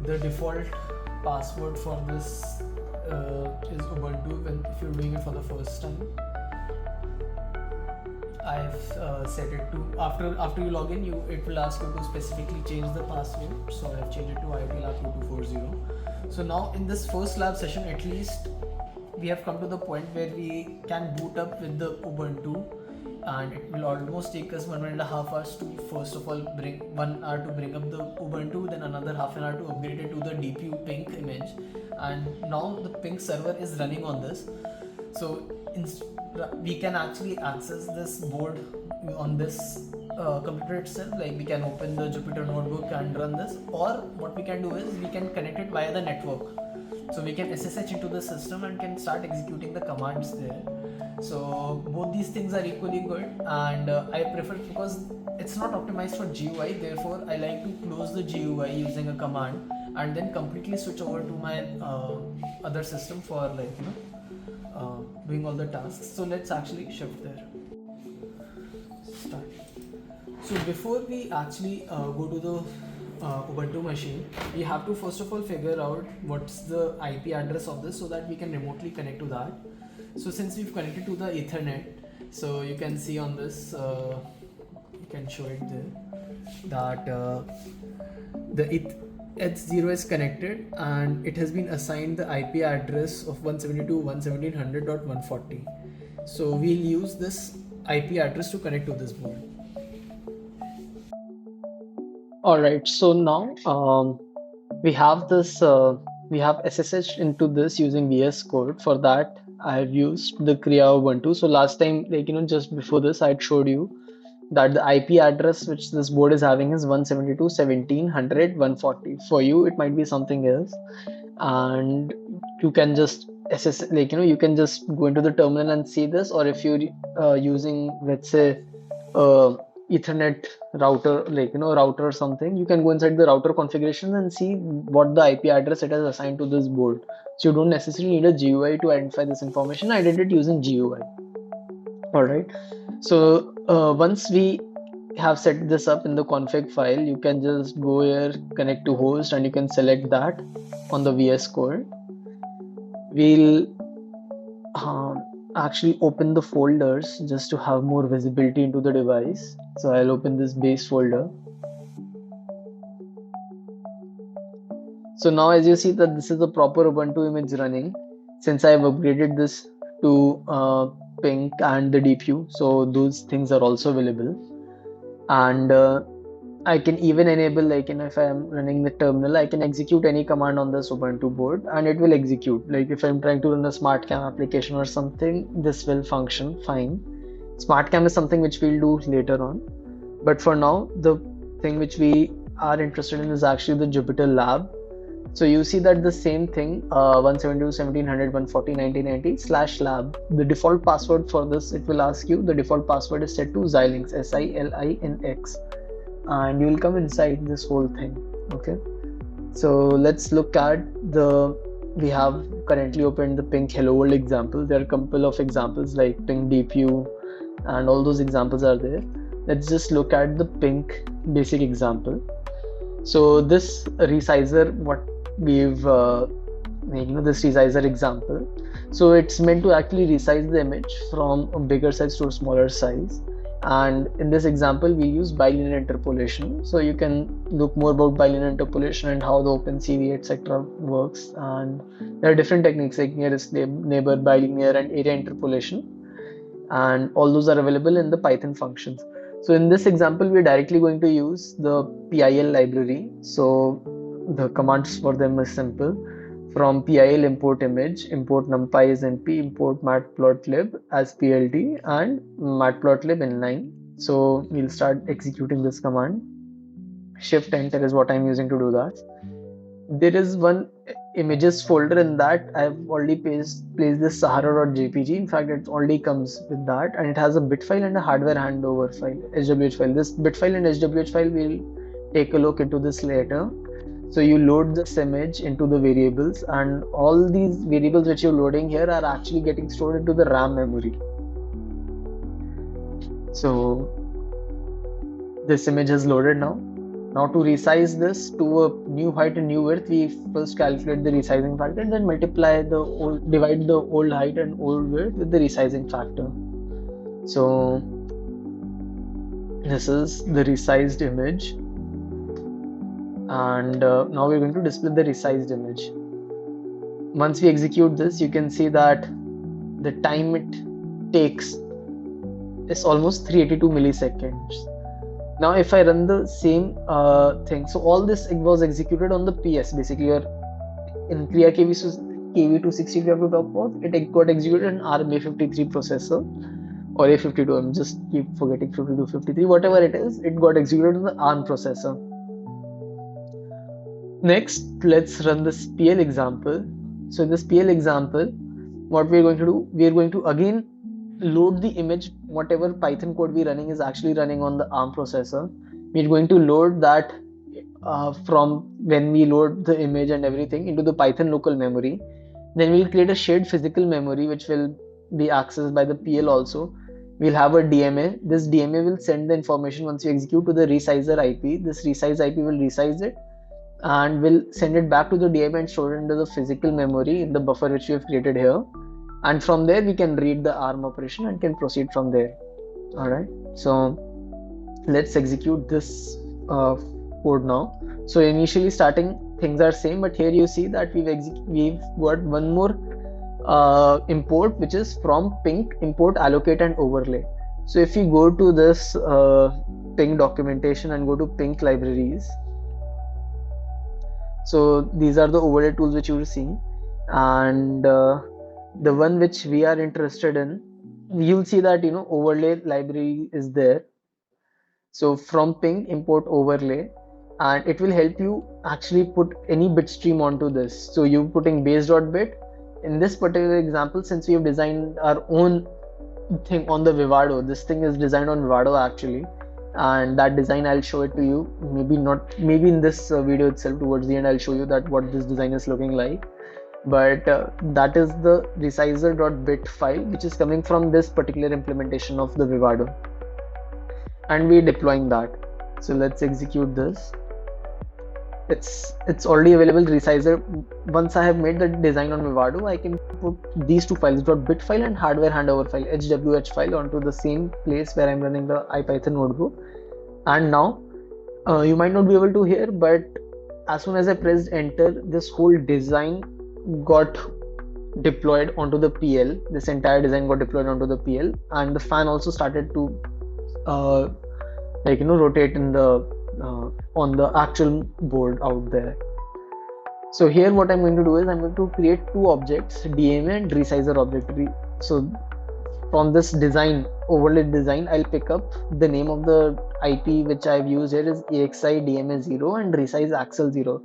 The default password for this is Ubuntu if you're doing it for the first time. I've set it to, after you log in, it will ask you to specifically change the password, so I've changed it to IoTLab2240. So now in this first lab session, at least we have come to the point where we can boot up with the Ubuntu, and it will almost take us 1.5 hours to first of all bring 1 hour to bring up the Ubuntu, then another half an hour to upgrade it to the DPU PYNQ image, and now the PYNQ server is running on this. So we can actually access this board on this computer itself. Like we can open the Jupyter notebook and run this, or what we can do is we can connect it via the network. So we can SSH into the system and can start executing the commands there. So both these things are equally good, and I prefer because it's not optimized for GUI. Therefore, I like to close the GUI using a command and then completely switch over to my other system for doing all the tasks. So let's actually shift there. Start. So before we actually go to the Ubuntu machine, we have to first of all figure out what's the IP address of this so that we can remotely connect to that. So since we've connected to the Ethernet, so you can see on this, you can show it there, that the H0 is connected and it has been assigned the IP address of 172.117.100.140. So we'll use this IP address to connect to this board. All right, so now we have this, we have SSH into this using VS Code. For that, I've used the Kria Ubuntu. So last time, just before this, I'd showed you that the IP address which this board is having is 172.17.100.140. For you, it might be something else, and you can just assess, like, you can just go into the terminal and see this, or if you're using, let's say, uh, Ethernet router, like, router or something, you can go inside the router configuration and see what the IP address it has assigned to this board. So you don't necessarily need a GUI to identify this information. I did it using GUI. All right. So once we have set this up in the config file, you can just go here, connect to host, and you can select that on the VS Code. We'll actually open the folders just to have more visibility into the device. So I'll open this base folder. So now as you see that this is the proper Ubuntu image running, since I've upgraded this to PYNQ and the DPU, so those things are also available. And I can even enable, like, if I am running the terminal, I can execute any command on this Ubuntu board and it will execute. Like if I'm trying to run a SmartCam application or something, this will function fine. SmartCam is something which we'll do later on. But for now, the thing which we are interested in is actually the Jupyter Lab. So you see that the same thing, 172.17.100.140.1990/lab. The default password for this, it will ask you, the default password is set to Xilinx, Silinx, and you will come inside this whole thing. Okay, so let's look at we have currently opened the PYNQ Hello World example. There are a couple of examples like PYNQ DPU and all those examples are there. Let's just look at the PYNQ basic example. So this resizer, what we've this resizer example, so it's meant to actually resize the image from a bigger size to a smaller size, and in this example we use bilinear interpolation. So you can look more about bilinear interpolation and how the OpenCV etc works, and there are different techniques like nearest neighbor, bilinear, and area interpolation, and all those are available in the Python functions. So in this example, we're directly going to use the PIL library. So the commands for them is simple. From PIL import image, import numpy as np, import matplotlib as plt, and matplotlib inline. So we'll start executing this command. Shift enter is what I'm using to do that. There is one images folder, in that I've already placed this sahara.jpg. In fact, it already comes with that, and it has a bit file and a hardware handover file, HWH file. This bit file and HWH file, we'll take a look into this later. So you load this image into the variables, and all these variables which you're loading here are actually getting stored into the RAM memory. So this image is loaded now. Now to resize this to a new height and new width, we first calculate the resizing factor and then divide the old height and old width with the resizing factor. So this is the resized image, and now we're going to display the resized image. Once we execute this, you can see that the time it takes is almost 382 milliseconds. Now if I run the same thing, so all this was executed on the PS, basically in Kria KV260 we have to talk about, it got executed on ARM A53 processor or A52, I'm just keep forgetting 5253, whatever it is, it got executed on the ARM processor. Next, let's run this PL example. So in this PL example, what we're going to do, we're going to again load the image, whatever Python code we're running is actually running on the ARM processor. We're going to load that from when we load the image and everything into the Python local memory. Then we'll create a shared physical memory which will be accessed by the PL also. We'll have a DMA. This DMA will send the information once you execute to the resizer IP. This resize IP will resize it and will send it back to the DMA and store it into the physical memory in the buffer which we have created here. And from there we can read the ARM operation and can proceed from there. All right, so let's execute this code now. So initially starting things are same, but here you see that we've got one more import, which is from PYNQ import allocate and overlay. So if you go to this PYNQ documentation and go to PYNQ libraries, so these are the overlay tools which you will see, and the one which we are interested in, you'll see that overlay library is there. So from ping, import overlay, and it will help you actually put any bit stream onto this. So you putting base.bit. In this particular example, since we have designed our own thing on the Vivado, this thing is designed on Vivado actually, and that design I'll show it to you. Maybe not, maybe in this video itself towards the end I'll show you that what this design is looking like. But that is the resizer.bit file which is coming from this particular implementation of the Vivado, and we're deploying that. So let's execute this. It's already available resizer. Once I have made the design on Vivado, I can put these two files, .bit file and hardware handover file, HWH file, onto the same place where I'm running the IPython notebook. And now you might not be able to hear, but as soon as I pressed enter, this whole design got deployed onto the PL. This entire design got deployed onto the PL, and the fan also started to rotate in the on the actual board out there. So here what I'm going to do is I'm going to create two objects, DMA and resizer object. So from this design, overlay design, I'll pick up the name of the IP which I've used here is EXI DMA0 and resize axle 0.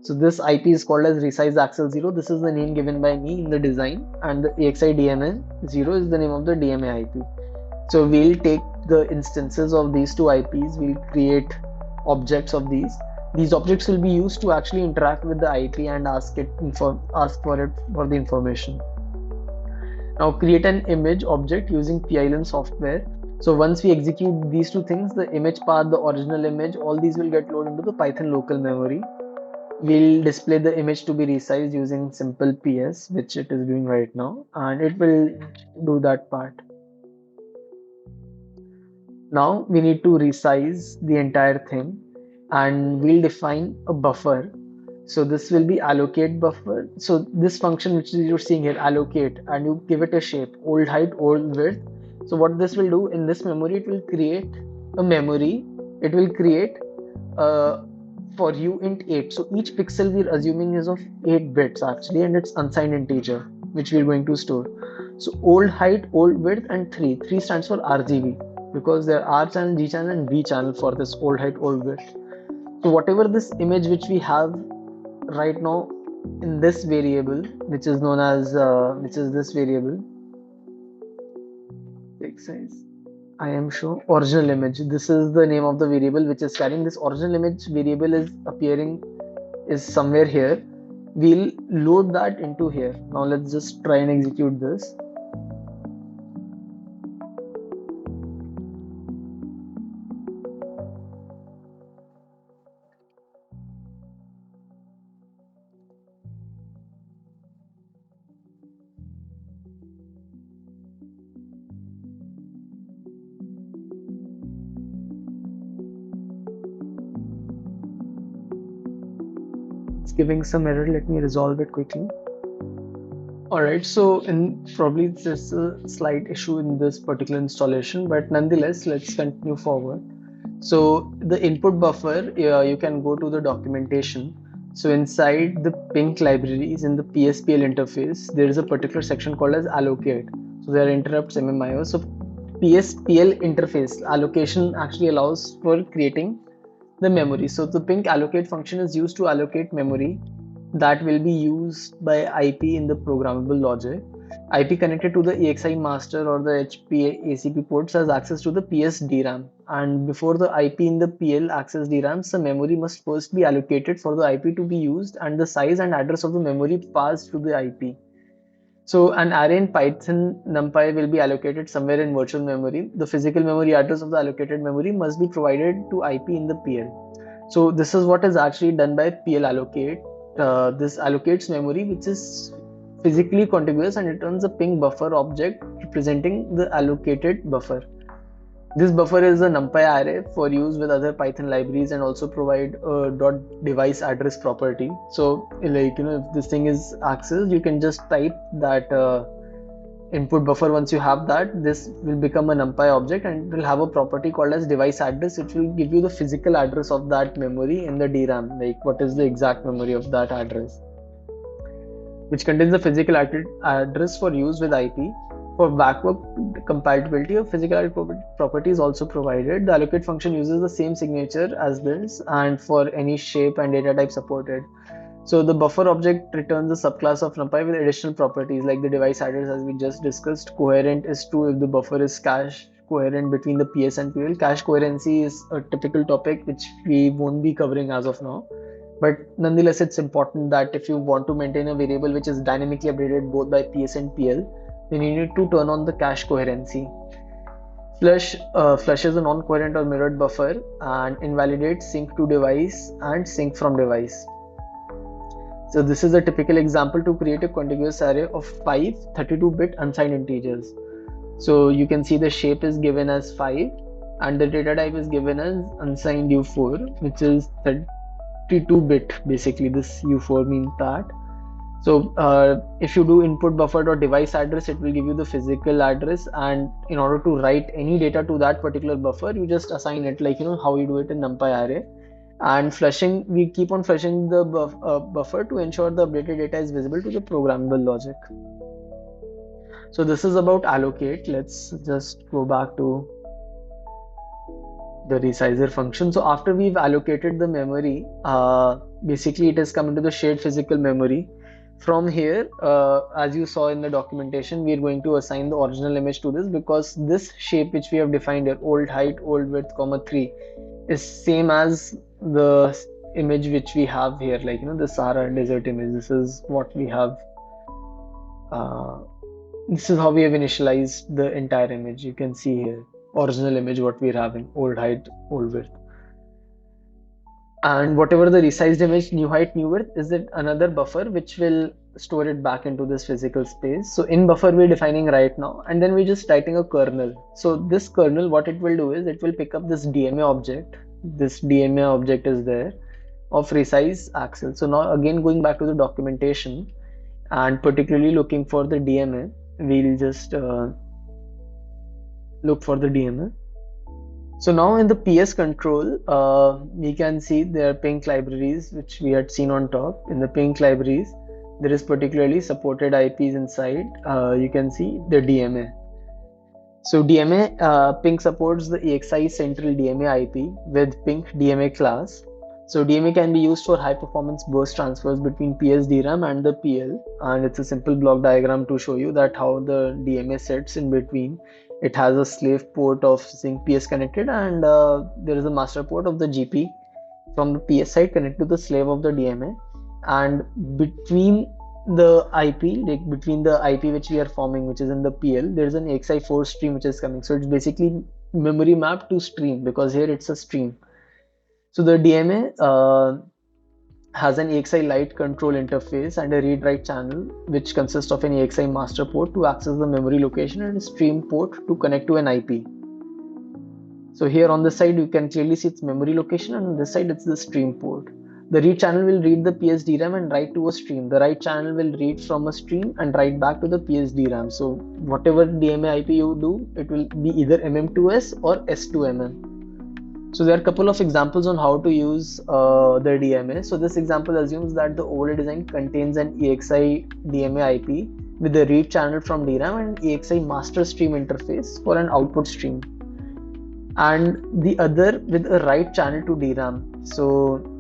So this IP is called as resize axle 0. This is the name given by me in the design, and the EXI DMA0 is the name of the DMA IP. So we'll take the instances of these two IPs, we'll create objects of these. These objects will be used to actually interact with the IP and ask for it for the information. Now create an image object using PILN software. So once we execute these two things, the image path, the original image, all these will get loaded into the Python local memory. We'll display the image to be resized using simple PS, which it is doing right now, and it will do that part. Now we need to resize the entire thing, and we'll define a buffer. So this will be allocate buffer. So this function which you're seeing here, allocate, and you give it a shape, old height, old width. So what this will do in this memory, it will create a memory. It will create for you int 8. So each pixel we're assuming is of 8 bits actually, and it's unsigned integer which we're going to store. So old height, old width, and 3. 3 stands for RGB, because there are R channel, G channel, and V channel for this old height, old width. So whatever this image which we have right now in this variable, which is known as which is this variable, take size, I am show original image. This is the name of the variable which is carrying this original image. Variable is somewhere here. We'll load that into here. Now let's just try and execute this. Giving some error, let me resolve it quickly. Alright, so probably there's a slight issue in this particular installation, but nonetheless let's continue forward. So the input buffer, you can go to the documentation. So inside the PYNQ libraries in the PSPL interface, there is a particular section called as allocate. So there are interrupts, MMIO. So PSPL interface allocation actually allows for creating the memory. So the PYNQ allocate function is used to allocate memory that will be used by IP in the programmable logic. IP connected to the EXI master or the HP ACP ports has access to the PS DRAM, and before the IP in the PL access DRAMs, the memory must first be allocated for the IP to be used, and the size and address of the memory passed to the IP. So an array in Python NumPy will be allocated somewhere in virtual memory. The physical memory address of the allocated memory must be provided to IP in the PL. So this is what is actually done by PL allocate. This allocates memory which is physically contiguous and returns a PYNQ buffer object representing the allocated buffer. This buffer is a NumPy array for use with other Python libraries, and also provide a .device address property. So if this thing is accessed, you can just type that input buffer. Once you have that, this will become a NumPy object, and it will have a property called as device address, which will give you the physical address of that memory in the DRAM, like what is the exact memory of that address, which contains the physical address for use with IP. For backward compatibility of physical property is also provided. The allocate function uses the same signature as this and for any shape and data type supported. So the buffer object returns a subclass of NumPy with additional properties like the device address as we just discussed. Coherent is true if the buffer is cache coherent between the PS and PL. Cache coherency is a typical topic which we won't be covering as of now. But nonetheless, it's important that if you want to maintain a variable which is dynamically updated both by PS and PL, then you need to turn on the cache coherency. Flush is a non-coherent or mirrored buffer and invalidates sync to device and sync from device. So this is a typical example to create a contiguous array of 5 32-bit unsigned integers. So you can see the shape is given as 5 and the data type is given as unsigned U4, which is 32-bit. Basically this U4 means that. So if you do input buffer or device address, it will give you the physical address, and in order to write any data to that particular buffer, you just assign it like how you do it in NumPy array. And flushing, we keep on flushing the buffer to ensure the updated data is visible to the programmable logic. So this is about allocate. Let's just go back to the resizer function. So after we've allocated the memory, basically it is coming to the shared physical memory. From here, as you saw in the documentation, we are going to assign the original image to this, because this shape which we have defined here, old height, old width, 3, is same as the image which we have here, like the Sahara desert image. This is what we have. This is how we have initialized the entire image. You can see here, original image what we're having, old height, old width. And whatever the resized image, new height, new width, is it another buffer which will store it back into this physical space. So in buffer we're defining right now, and then we're just writing a kernel. So this kernel, what it will do is it will pick up this DMA object. This DMA object is there of resize axle. So now again going back to the documentation and particularly looking for the DMA, we'll just look for the DMA. So now in the PS control, we can see there are PYNQ libraries which we had seen on top. In the PYNQ libraries, there is particularly supported IPs inside. You can see the DMA. So DMA, PYNQ supports the EXI central DMA IP with PYNQ DMA class. So DMA can be used for high performance burst transfers between PS DRAM and the PL, and it's a simple block diagram to show you that how the DMA sits in between. It has a slave port of Zynq PS connected, and there is a master port of the GP from the PS side connected to the slave of the DMA, and between the IP, like between the IP which we are forming, which is in the PL, there is an AXI4 stream which is coming. So it's basically memory mapped to stream, because here it's a stream. So the DMA has an EXI light control interface and a read-write channel, which consists of an EXI master port to access the memory location and a stream port to connect to an IP. So here on this side, you can clearly see its memory location, and on this side, it's the stream port. The read channel will read the PS DRAM and write to a stream. The write channel will read from a stream and write back to the PS DRAM. So whatever DMA IP you do, it will be either MM2S or S2MM. So there are a couple of examples on how to use the DMA. So this example assumes that the overlay design contains an EXI DMA IP with the read channel from DRAM and EXI master stream interface for an output stream, and the other with a write channel to DRAM. So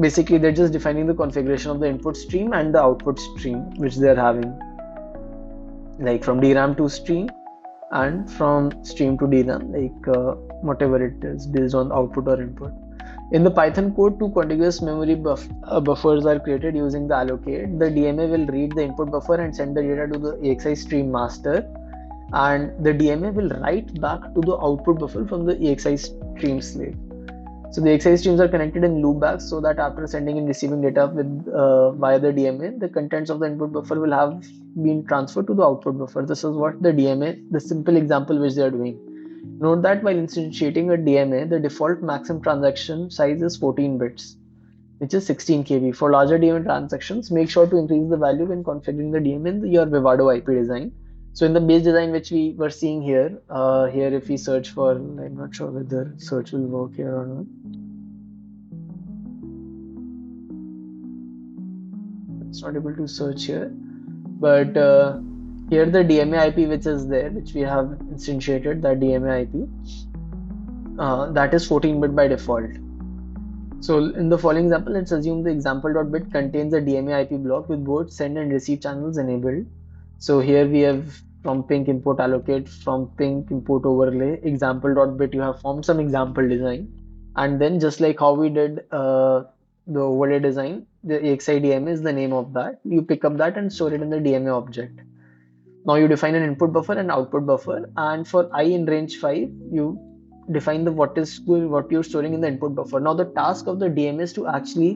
basically they're just defining the configuration of the input stream and the output stream which they're having, like from DRAM to stream and from stream to DRAM, like whatever it is based on output or input. In the Python code, two contiguous memory buffers are created using the allocate. The DMA will read the input buffer and send the data to the EXI stream master, and the DMA will write back to the output buffer from the EXI stream slave. So the EXI streams are connected in loopbacks, so that after sending and receiving data with via the DMA, the contents of the input buffer will have been transferred to the output buffer. This is what the DMA, the simple example which they are doing. Note that while instantiating a DMA, the default maximum transaction size is 14 bits, which is 16 KB. For larger DMA transactions, make sure to increase the value when configuring the DMA in your Vivado IP design. So in the base design which we were seeing here, here if we search for, I'm not sure whether search will work here or not. It's not able to search here, but Here the DMA IP which is there, which we have instantiated, that DMA IP, that is 14-bit by default. So in the following example, let's assume the example.bit contains a DMA IP block with both send and receive channels enabled. So here we have from PYNQ import allocate, from PYNQ import overlay, example.bit, you have formed some example design. And then just like how we did the overlay design, the AXI DMA is the name of that. You pick up that and store it in the DMA object. Now you define an input buffer and output buffer, and for I in range 5, you define the what you're storing in the input buffer. Now the task of the DMA is to actually,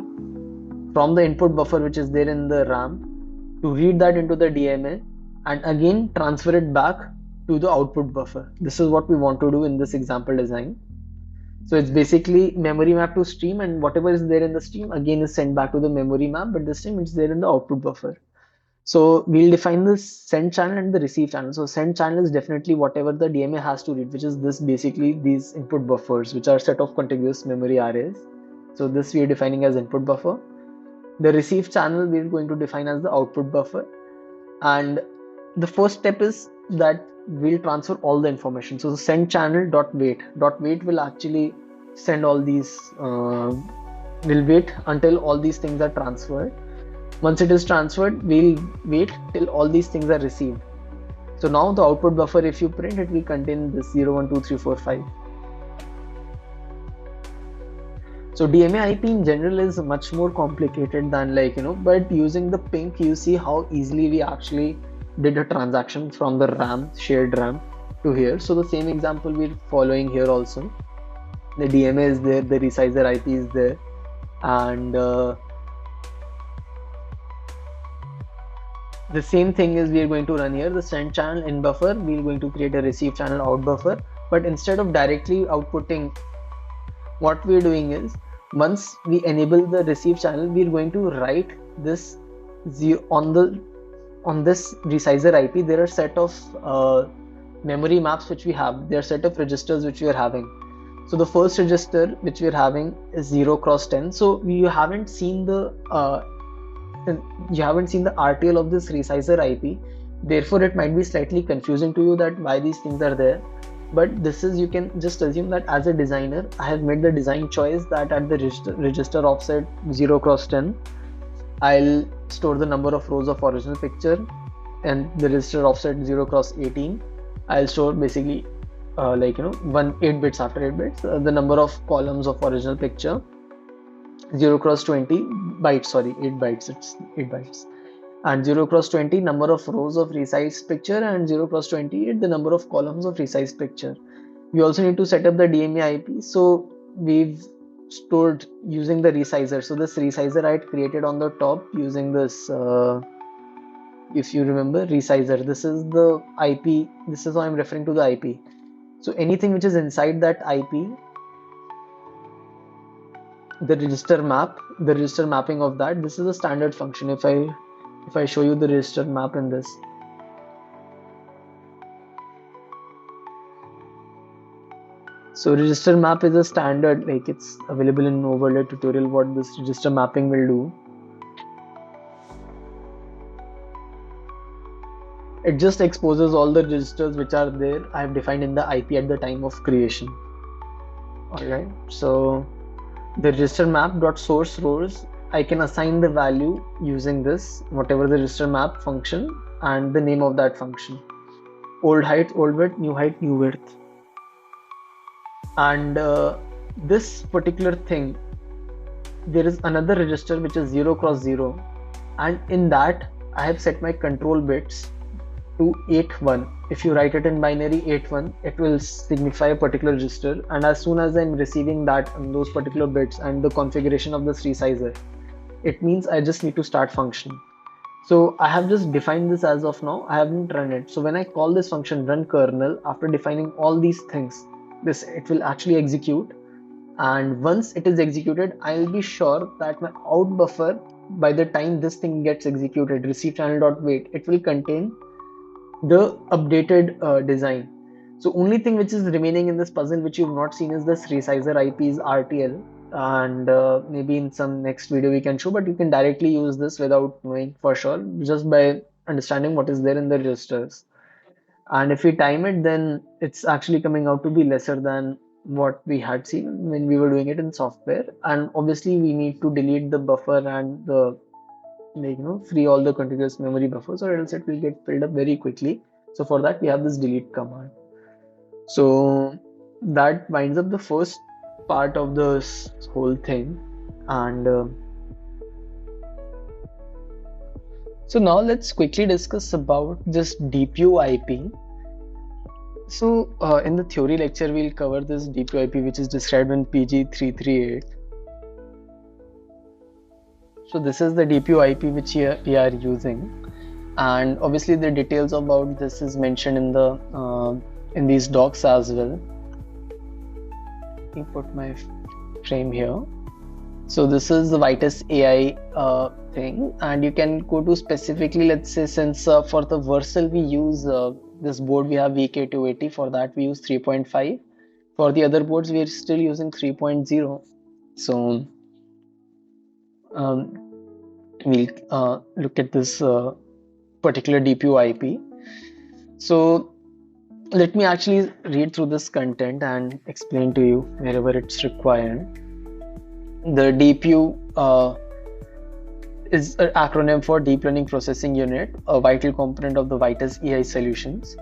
from the input buffer which is there in the RAM, to read that into the DMA and again transfer it back to the output buffer. This is what we want to do in this example design. So it's basically memory map to stream, and whatever is there in the stream again is sent back to the memory map, but this time it's there in the output buffer. So we'll define the send channel and the receive channel. So send channel is definitely whatever the DMA has to read, which is this basically these input buffers, which are set of contiguous memory arrays. So this we are defining as input buffer. The receive channel we're going to define as the output buffer. And the first step is that we'll transfer all the information. So the send channel dot wait will actually send all these, will wait until all these things are transferred. Once it is transferred, we'll wait till all these things are received. So now the output buffer, if you print, it will contain this 0, 1, 2, 3, 4, 5. So DMA IP in general is much more complicated than but using the PYNQ, you see how easily we actually did a transaction from the RAM, shared RAM to here. So the same example we're following here also. The DMA is there, the resizer IP is there, and the same thing is we are going to run here the send channel in buffer. We're going to create a receive channel out buffer, but instead of directly outputting, what we're doing is once we enable the receive channel, we're going to write this on this resizer IP. There are set of memory maps which we have. There are set of registers which we are having. So the first register which we are having is 0 cross 10. So you haven't seen the RTL of this resizer IP. Therefore, it might be slightly confusing to you that why these things are there. But this is, you can just assume that as a designer, I have made the design choice that at the register offset 0 cross 10, I'll store the number of rows of original picture, and the register offset 0 cross 18, I'll store basically 8 bits after 8 bits, the number of columns of original picture. 0 cross 20 bytes, sorry, 8 bytes, it's 8 bytes. And 0 cross 20 number of rows of resized picture, and 0 cross 28 the number of columns of resized picture. We also need to set up the DMA IP. So we've stored using the resizer. So this resizer I had created on the top using this, if you remember, resizer. This is the IP. This is how I'm referring to the IP. So anything which is inside that IP, the register mapping of that, this is a standard function. If I show you the register map in this, so register map is a standard, like it's available in overlay tutorial what this register mapping will do. It just exposes all the registers which are there I have defined in the IP at the time of creation. Alright, so the register map dot source rows, I can assign the value using this, whatever the register map function, and the name of that function. Old height, old width, new height, new width. And this particular thing, there is another register which is 0 cross 0, and in that I have set my control bits to 81. If you write it in binary 81, it will signify a particular register, and as soon as I'm receiving that and those particular bits and the configuration of this resizer, it means I just need to start function. So I have just defined this as of now, I haven't run it. So when I call this function run kernel, after defining all these things, it will actually execute, and once it is executed, I'll be sure that my out buffer, by the time this thing gets executed, receive channel.wait, it will contain the updated design. So only thing which is remaining in this puzzle which you've not seen is this resizer IP's RTL, and maybe in some next video we can show, but you can directly use this without knowing for sure, just by understanding what is there in the registers. And if we time it, then it's actually coming out to be lesser than what we had seen when we were doing it in software. And obviously, we need to delete the buffer and the, like, free all the contiguous memory buffers, or else it will get filled up very quickly. So for that, we have this delete command. So that winds up the first part of this whole thing. And so now let's quickly discuss about this DPU IP. So in the theory lecture, we'll cover this DPU IP, which is described in PG 338. So this is the DPU IP which we are using, and obviously the details about this is mentioned in these docs as well. Let me put my frame here. So this is the Vitis AI thing, and you can go to specifically, let's say, since for the Versal we use this board, we have VK280. For that we use 3.5. For the other boards we are still using 3.0. So we'll look at this particular DPU IP. So let me actually read through this content and explain to you wherever it's required. The DPU is an acronym for Deep Learning Processing Unit, a vital component of the Vitis AI solutions.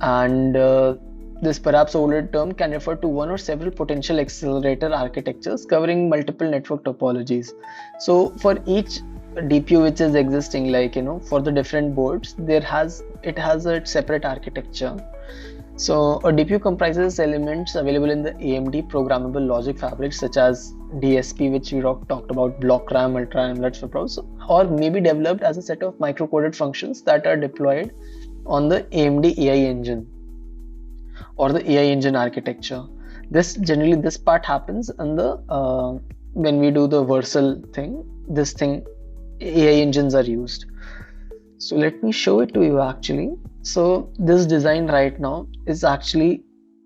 And this perhaps older term can refer to one or several potential accelerator architectures covering multiple network topologies. So for each DPU which is existing, like, for the different boards, it has a separate architecture. So a DPU comprises elements available in the AMD programmable logic fabric, such as DSP, which we talked about, block RAM, ultra RAM, or maybe developed as a set of micro-coded functions that are deployed on the AMD AI engine or the AI engine architecture. This part happens in the when we do the Versal thing. This thing, AI engines are used. So let me show it to you actually. So this design right now is actually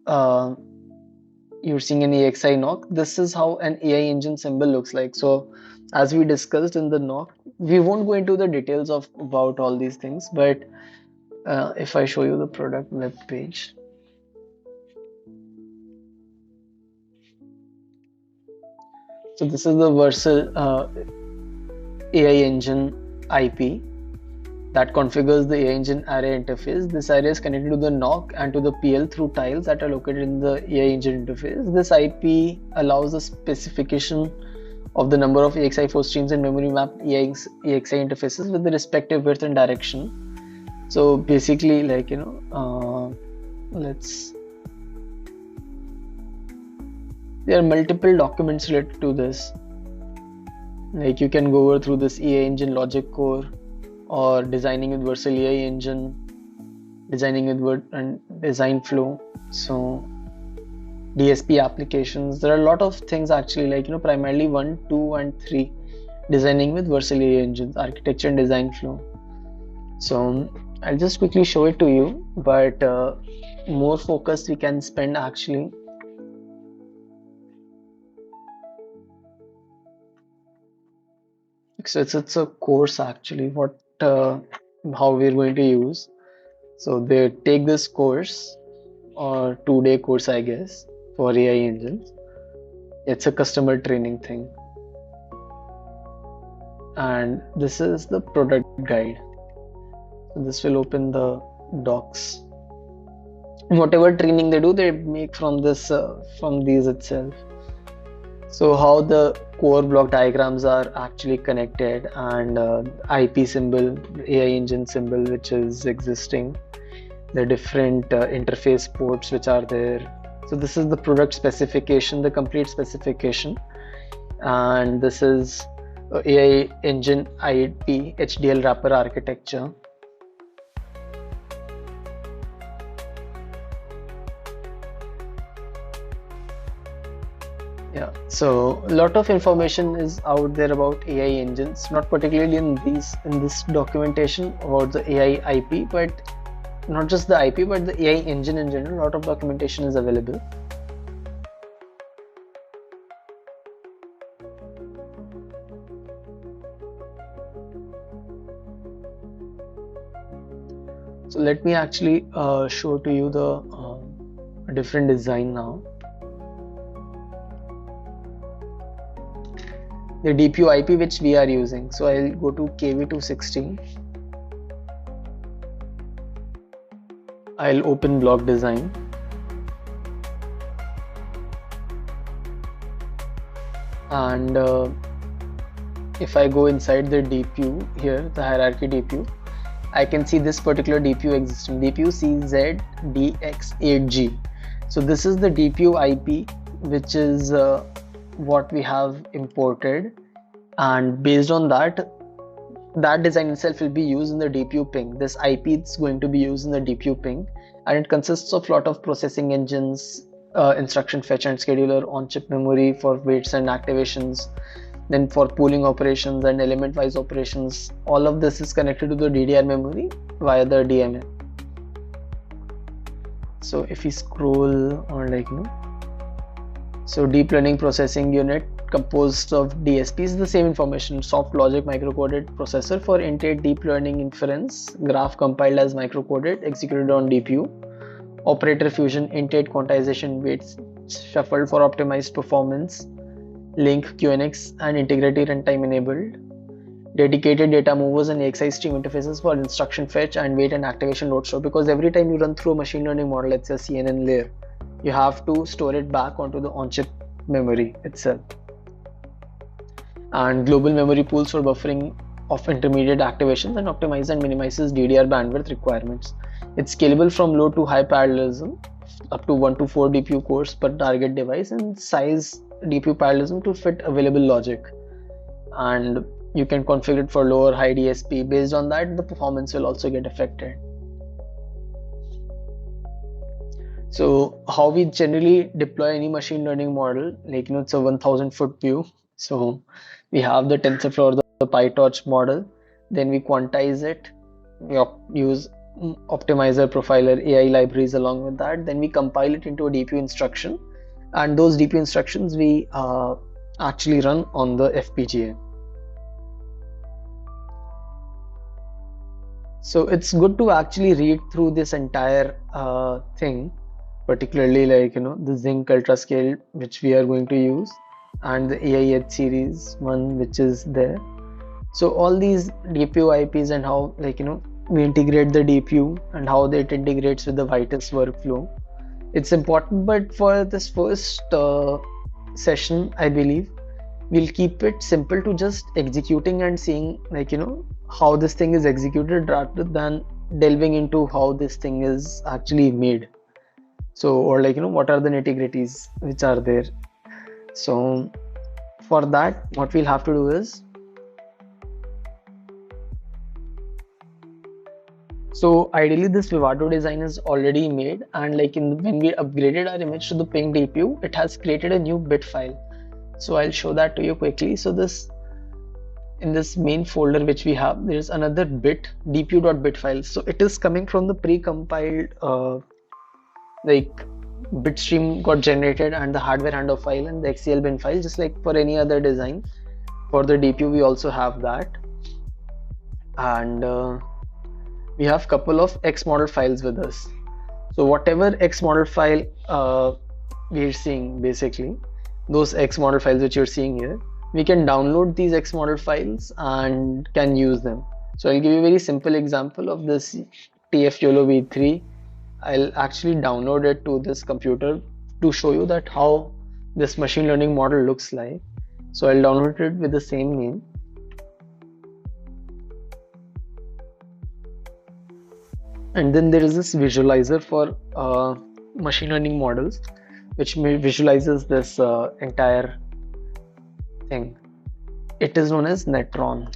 you're seeing an EXI NOC. This is how an AI engine symbol looks like. So as we discussed in the NOC, we won't go into the details about all these things, but if I show you the product web page. So this is the Versal AI engine IP that configures the AI engine array interface. This array is connected to the NOC and to the PL through tiles that are located in the AI engine interface. This IP allows the specification of the number of EXI4 streams and memory mapped EXI interfaces with the respective width and direction. So basically, like, there are multiple documents related to this. Like, you can go over through this AI engine logic core, or designing with Versal AI engine, designing with Word and design flow. So DSP applications, there are a lot of things actually, like, primarily 1, 2 and 3, designing with Versal AI engines, architecture and design flow. So I'll just quickly show it to you, but more focus we can spend actually. So it's a course actually, how we're going to use. So they take this course, or 2-day course, I guess, for AI engines. It's a customer training thing. And this is the product guide. So this will open the docs. Whatever training they do, they make from these itself. So how the core block diagrams are actually connected, and IP symbol, AI engine symbol, which is existing, the different interface ports which are there. So this is the product specification, the complete specification, and this is AI engine IP HDL wrapper architecture. Yeah, so a lot of information is out there about AI engines, not particularly in this documentation about the AI IP, but not just the IP, but the AI engine in general. A lot of documentation is available. So let me actually show to you the different design now. The DPU IP which we are using. So I'll go to KV260. I'll open block design. And if I go inside the DPU here, the hierarchy DPU, I can see this particular DPU existing, DPU CZDX8G. So this is the DPU IP, which is what we have imported, and based on that design itself will be used in the DPU ping. This IP is going to be used in the DPU ping, and it consists of a lot of processing engines, instruction fetch and scheduler, on-chip memory for waits and activations, then for pooling operations and element-wise operations. All of this is connected to the DDR memory via the DMA. So if we scroll on, so deep learning processing unit composed of DSPs, the same information: soft logic microcoded processor for int8 deep learning inference, graph compiled as microcoded, executed on DPU, operator fusion, int8 quantization weights shuffled for optimized performance, link QNX and integrity runtime enabled, dedicated data movers and AXI stream interfaces for instruction fetch and wait and activation load store, because every time you run through a machine learning model, let's say a CNN layer, you have to store it back onto the on-chip memory itself. And global memory pools for buffering of intermediate activations and optimize and minimizes DDR bandwidth requirements. It's scalable from low to high parallelism, up to 1 to 4 DPU cores per target device, and size DPU parallelism to fit available logic. And you can configure it for low or high DSP. Based on that, the performance will also get affected. So how we generally deploy any machine learning model, it's a 1000-foot view. So we have the TensorFlow or the PyTorch model, then we quantize it, we use optimizer, profiler, AI libraries along with that, then we compile it into a DPU instruction, and those DPU instructions we actually run on the FPGA. So it's good to actually read through this entire thing, particularly the Zynq UltraScale which we are going to use, and the AIH series one which is there. So all these DPU IPs and how we integrate the DPU and how it integrates with the Vitis workflow, it's important. But for this first session, I believe we'll keep it simple to just executing and seeing how this thing is executed, rather than delving into how this thing is actually made. So, or what are the nitty-gritties which are there. So for that, what we'll have to do is, so ideally this Vivado design is already made, and when we upgraded our image to the ping DPU, it has created a new bit file. So I'll show that to you quickly. So in this main folder which we have, there's another bit, dpu.bit file. So it is coming from the pre-compiled bit stream got generated, and the hardware handoff file and the XCL bin file, just like for any other design. For the DPU we also have that, and we have couple of X model files with us. So whatever X model file we're seeing, basically those X model files which you're seeing here, we can download these X model files and can use them. So I'll give you a very simple example of this TF YOLO v3. I'll actually download it to this computer to show you that how this machine learning model looks like. So I'll download it with the same name. And then there is this visualizer for machine learning models, which visualizes this entire thing. It is known as Netron.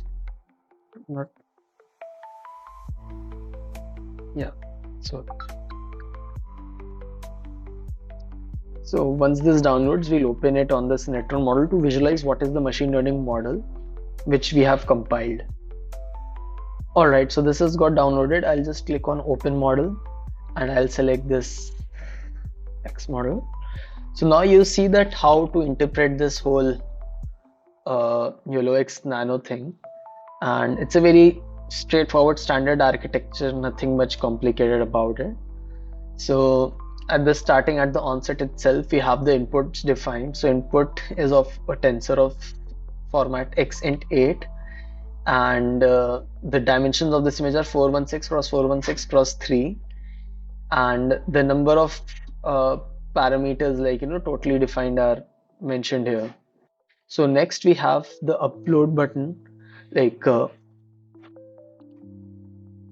So once this downloads, we'll open it on this Netron model to visualize what is the machine learning model which we have compiled. Alright, so this has got downloaded. I'll just click on open model and I'll select this X model. So now you see that how to interpret this whole YOLO X Nano thing, and it's a very straightforward standard architecture, nothing much complicated about it. So at the starting, at the onset itself, we have the inputs defined. So input is of a tensor of format x int 8, and the dimensions of this image are 416 cross 416 cross 3, and the number of uh, parameters, like totally defined, are mentioned here. So next we have the upload button. Like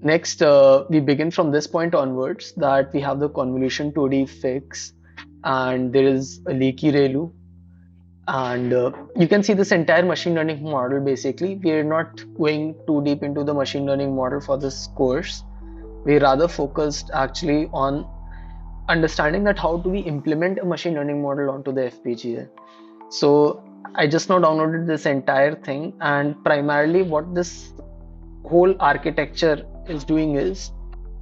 next we begin from this point onwards, that we have the convolution 2D fix, and there is a leaky ReLU, and you can see this entire machine learning model. Basically, we are not going too deep into the machine learning model for this course. We rather focused actually on understanding that how do we implement a machine learning model onto the FPGA. So I just now downloaded this entire thing, and primarily what this whole architecture is doing is,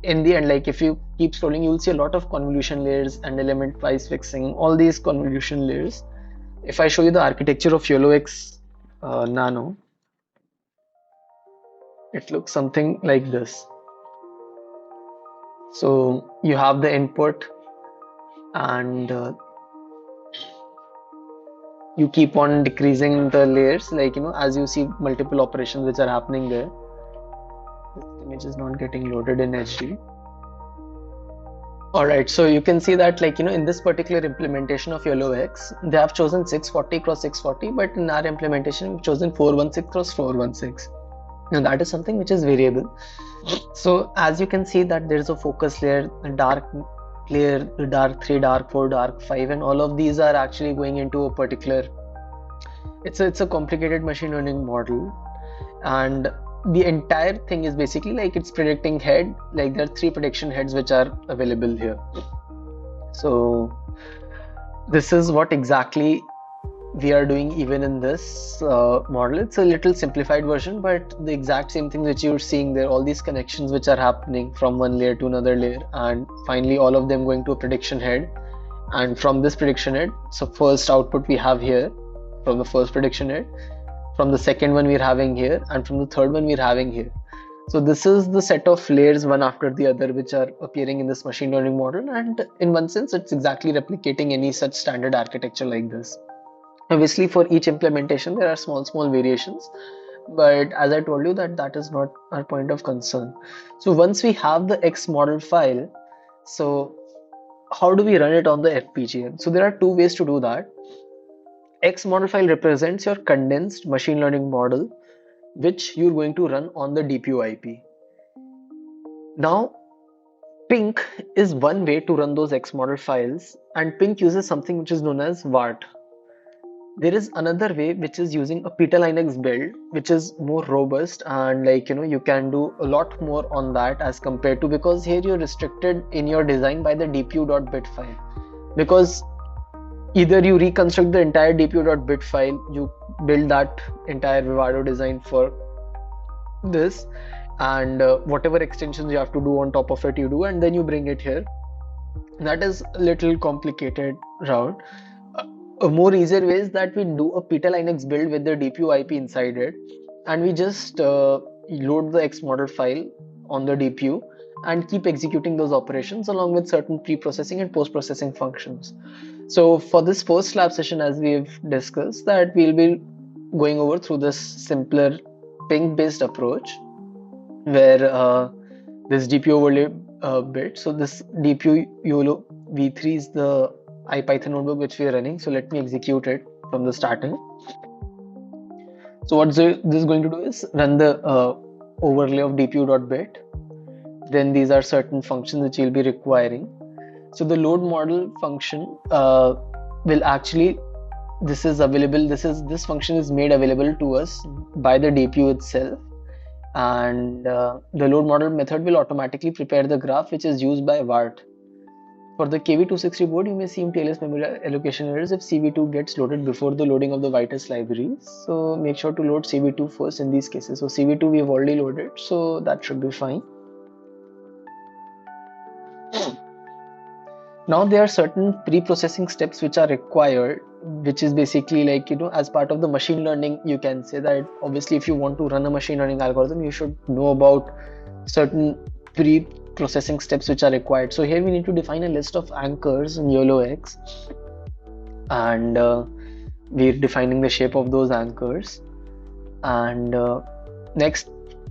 in the end, like if you keep scrolling, you'll see a lot of convolution layers and element wise fixing, all these convolution layers. If I show you the architecture of YOLO X Nano, it looks something like this. So you have the input, and you keep on decreasing the layers, like as you see multiple operations which are happening there. This image is not getting loaded in HD. Alright, so you can see that, like in this particular implementation of YOLO X, they have chosen 640 cross 640, but in our implementation we've chosen 416 cross 416. Now that is something which is variable. So as you can see that there is a focus layer, the dark layer, the dark 3, dark 4, dark 5, and all of these are actually going into a particular, it's a complicated machine learning model, and the entire thing is basically like it's predicting head. Like there are 3 prediction heads which are available here. So this is what exactly we are doing even in this model. It's a little simplified version, but the exact same thing which you're seeing there, all these connections which are happening from one layer to another layer, and finally all of them going to a prediction head. And from this prediction head, so first output we have here from the first prediction head, from the second one we're having here, and from the third one we're having here. So this is the set of layers one after the other which are appearing in this machine learning model, and in one sense it's exactly replicating any such standard architecture like this. Obviously for each implementation there are small variations, but as I told you that is not our point of concern. So once we have the X model file, so how do we run it on the FPGA? So there are 2 ways to do that. X model file represents your condensed machine learning model which you're going to run on the DPU IP. Now PYNQ is one way to run those X model files, and PYNQ uses something which is known as VART. There is another way which is using a Linux build, which is more robust, and like you can do a lot more on that as compared to, because here you're restricted in your design by the dpu.bit file, because either you reconstruct the entire dpu.bit file, you build that entire Vivado design for this, and whatever extensions you have to do on top of it you do, and then you bring it here. That is a little complicated route. A more easier way is that we do a Linux build with the DPU IP inside it, and we just load the X model file on the DPU and keep executing those operations along with certain pre-processing and post-processing functions. So for this first lab session, as we've discussed, that we'll be going over through this simpler PYNQ based approach, where this DPU overlay bit. So this DPU YOLO v3 is the IPython notebook which we are running. So let me execute it from the starting. So what this is going to do is run the overlay of dpu.bit. Then these are certain functions which you'll be requiring. So the load model function will actually, this is available, this function is made available to us by the DPU itself, and the load model method will automatically prepare the graph which is used by VART. For the KV260 board, you may see TLS memory allocation errors if CV2 gets loaded before the loading of the Vitis libraries. So make sure to load CV2 first in these cases. So CV2 we have already loaded, so that should be fine. Now there are certain pre-processing steps which are required which is basically like, as part of the machine learning, you can say that obviously if you want to run a machine learning algorithm, you should know about certain pre-processing steps which are required. So here we need to define a list of anchors in YOLO X, and we're defining the shape of those anchors. And next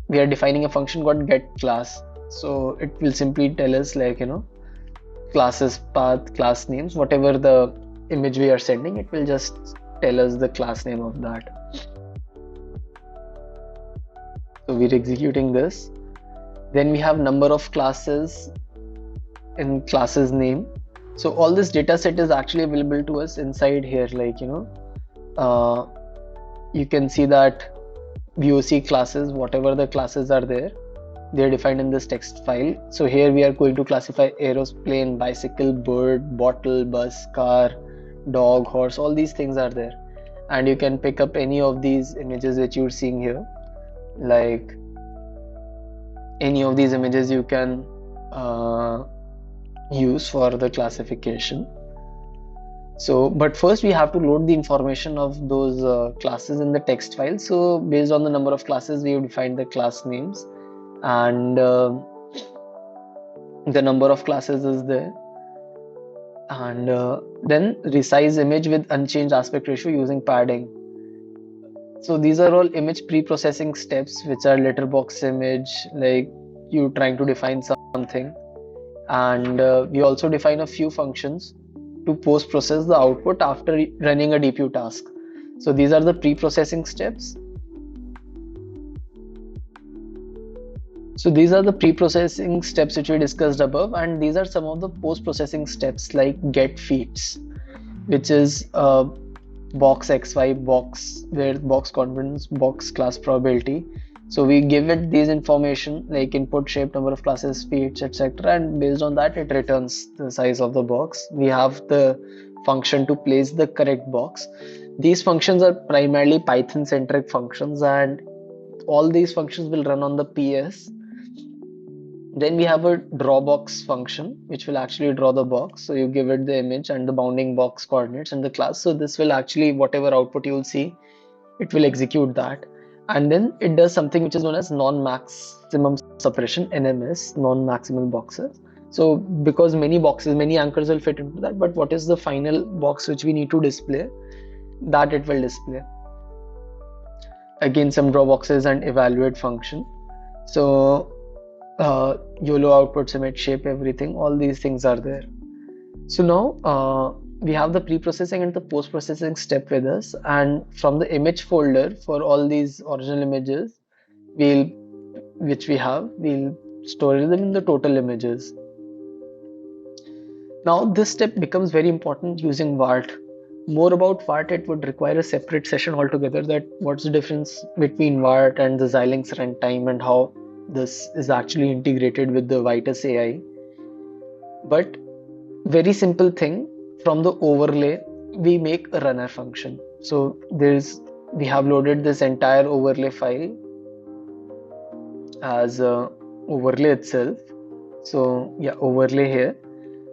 we are defining a function called get class. So it will simply tell us, like, classes path, class names, whatever the image we are sending, it will just tell us the class name of that. So we're executing this. Then we have number of classes in classes name. So all this data set is actually available to us inside here, like, you can see that VOC classes, whatever the classes are there, they're defined in this text file. So here we are going to classify aeroplane, bicycle, bird, bottle, bus, car, dog, horse, all these things are there. And you can pick up any of these images that you're seeing here, like any of these images you can use for the classification. So, but first we have to load the information of those classes in the text file. So based on the number of classes, we have defined the class names, and the number of classes is there. And then resize image with unchanged aspect ratio using padding. So these are all image pre-processing steps, which are letterbox image, like you trying to define something. And we also define a few functions to post-process the output after running a DPU task. So these are the pre-processing steps. So these are the pre-processing steps which we discussed above, and these are some of the post-processing steps, like get feats, which is box xy, box where box confidence, box class probability. So we give it these information like input, shape, number of classes, feats, etc., and based on that it returns the size of the box. We have the function to place the correct box. These functions are primarily Python centric functions, and all these functions will run on the PS. Then we have a draw box function which will actually draw the box. So you give it the image and the bounding box coordinates and the class. So this will actually, whatever output you will see, it will execute that. And then it does something which is known as non-maximum suppression, NMS, non-maximal boxes. So because many boxes, many anchors will fit into that, but what is the final box which we need to display, that it will display. Again, some draw boxes and evaluate function. So YOLO outputs, image, shape, everything, all these things are there. So now we have the pre-processing and the post-processing step with us, and from the image folder for all these original images which we have, we'll store them in the total images. Now this step becomes very important using VART. More about VART, it would require a separate session altogether, that what's the difference between VART and the Xilinx runtime and how this is actually integrated with the Vitis AI. But very simple thing, from the overlay we make a runner function. So we have loaded this entire overlay file as a overlay itself. So yeah, overlay here.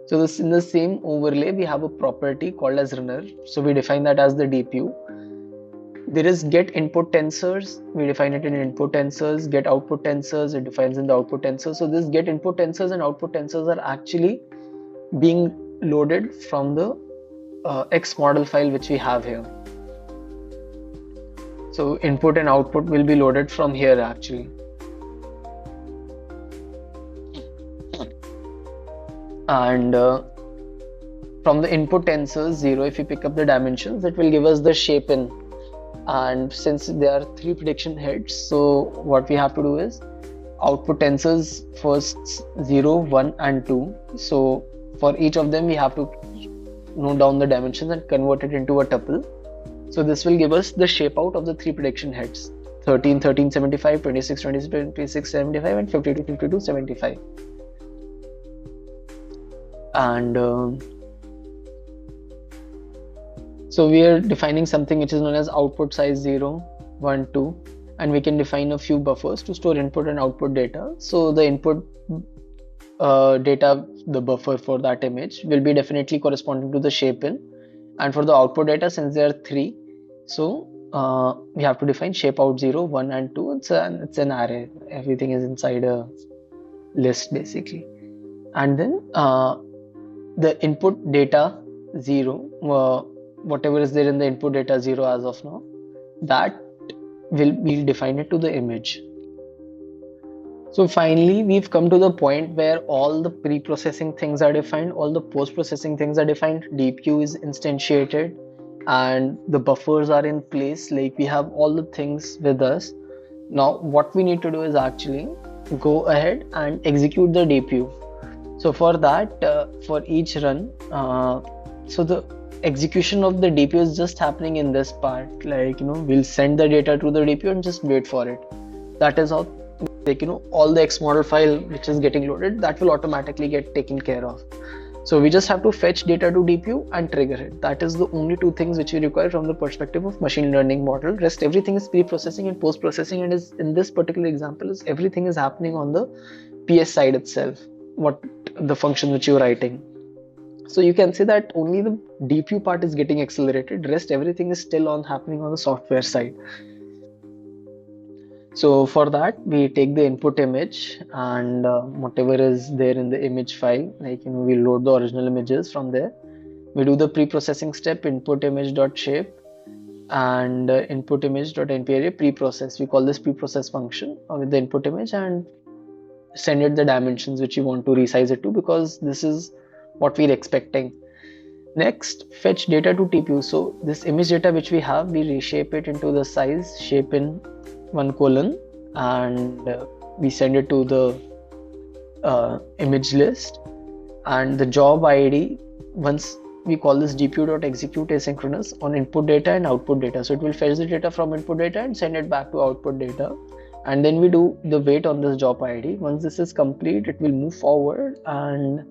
So this, in the same overlay we have a property called as runner. So we define that as the DPU. There is get input tensors, we define it in input tensors, get output tensors, it defines in the output tensors. So this get input tensors and output tensors are actually being loaded from the X model file which we have here. So input and output will be loaded from here actually. And from the input tensors 0, if you pick up the dimensions, it will give us the shape in. And since there are 3 prediction heads, so what we have to do is output tensors first 0, 1 and 2. So for each of them we have to note down the dimensions and convert it into a tuple. So this will give us the shape out of the 3 prediction heads: 13, 13, 75, 26, 26, 26, 75 and 52, 52, 75. And so we are defining something which is known as output size 0, 1, 2, and we can define a few buffers to store input and output data. So the input data, the buffer for that image will be definitely corresponding to the shape in, And for the output data, since there are three, so we have to define shape out 0, 1 and 2. It's an array. Everything is inside a list basically. And then the input data 0, whatever is there in the input data 0 as of now, that we'll define it to the image. So finally, we've come to the point where all the pre-processing things are defined, all the post-processing things are defined, DPU is instantiated, and the buffers are in place. Like, we have all the things with us. Now, what we need to do is actually go ahead and execute the DPU. So for that, for each run, so the execution of the DPU is just happening in this part. Like, we'll send the data to the DPU and just wait for it. That is how, like, all the X model file which is getting loaded, that will automatically get taken care of. So we just have to fetch data to DPU and trigger it. That is the only two things which we require from the perspective of machine learning model. Rest everything is pre-processing and post-processing, and is in this particular example is everything is happening on the PS side itself, what the function which you're writing. So you can say that only the DPU part is getting accelerated, rest everything is still happening on the software side. So for that, we take the input image and whatever is there in the image file, like, we load the original images from there. We do the pre-processing step, input image.shape and input image.nparray pre-process. We call this pre-process function with the input image and send it the dimensions which you want to resize it to, because this is what we're expecting. Next, fetch data to TPU. So this image data which we have, we reshape it into the size shape in 1:, and we send it to the image list, and the job ID, once we call this dpu.execute asynchronous on input data and output data. So it will fetch the data from input data and send it back to output data, and then we do the wait on this job ID. Once this is complete, it will move forward and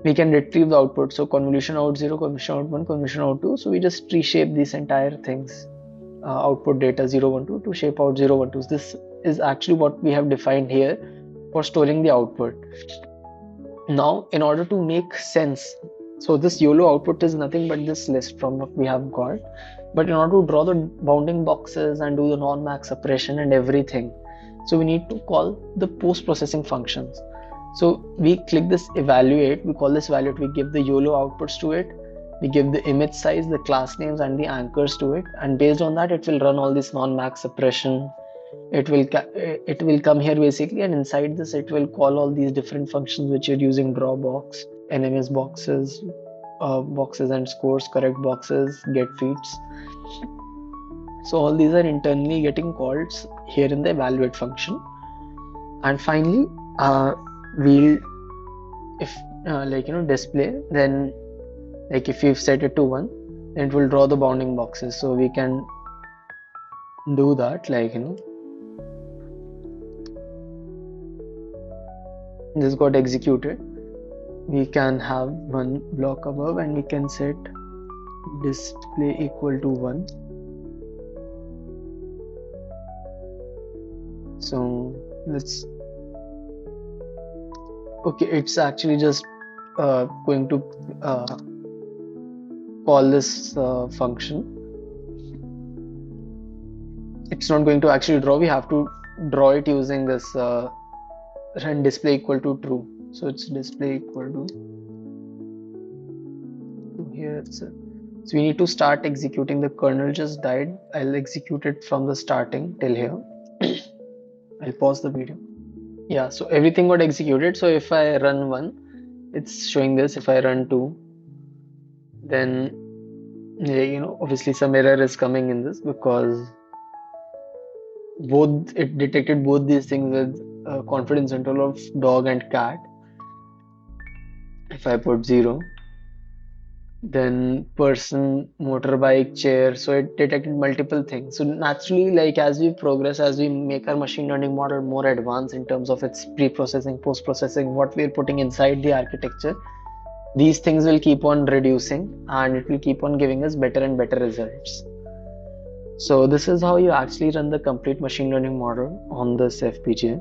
we can retrieve the output. So convolution out 0, convolution out 1, convolution out 2. So we just reshape these entire things, output data 0, 1, 2 to shape out 0, 1, 2. This is actually what we have defined here for storing the output. Now, in order to make sense, so this YOLO output is nothing but this list from what we have got. But in order to draw the bounding boxes and do the non-max suppression and everything, so we need to call the post-processing functions. So we click this evaluate, we call this evaluate, we give the YOLO outputs to it, we give the image size, the class names and the anchors to it, and based on that it will run all this non-max suppression. It will come here basically, and inside this it will call all these different functions which you're using: draw box, NMS boxes, boxes and scores, correct boxes, get feeds. So all these are internally getting called here in the evaluate function. And finally, we'll, if display, then like if we've set it to 1, then it will draw the bounding boxes. So we can do that, like, this got executed. We can have one block above and we can set display equal to 1. So let's, okay, it's actually just going to call this function. It's not going to actually draw, we have to draw it using this run display equal to true. So it's display equal to here. So we need to start executing. The kernel just died. I'll execute it from the starting till here. I'll pause the video. Yeah, so everything got executed. So if I run 1, it's showing this. If I run 2, then obviously some error is coming in this, because it detected both these things with confidence interval of dog and cat. If I put 0, then person, motorbike, chair, so it detected multiple things. So naturally, like, as we progress, as we make our machine learning model more advanced in terms of its pre-processing, post-processing, what we're putting inside the architecture, these things will keep on reducing and it will keep on giving us better and better results. So this is how you actually run the complete machine learning model on this FPGA.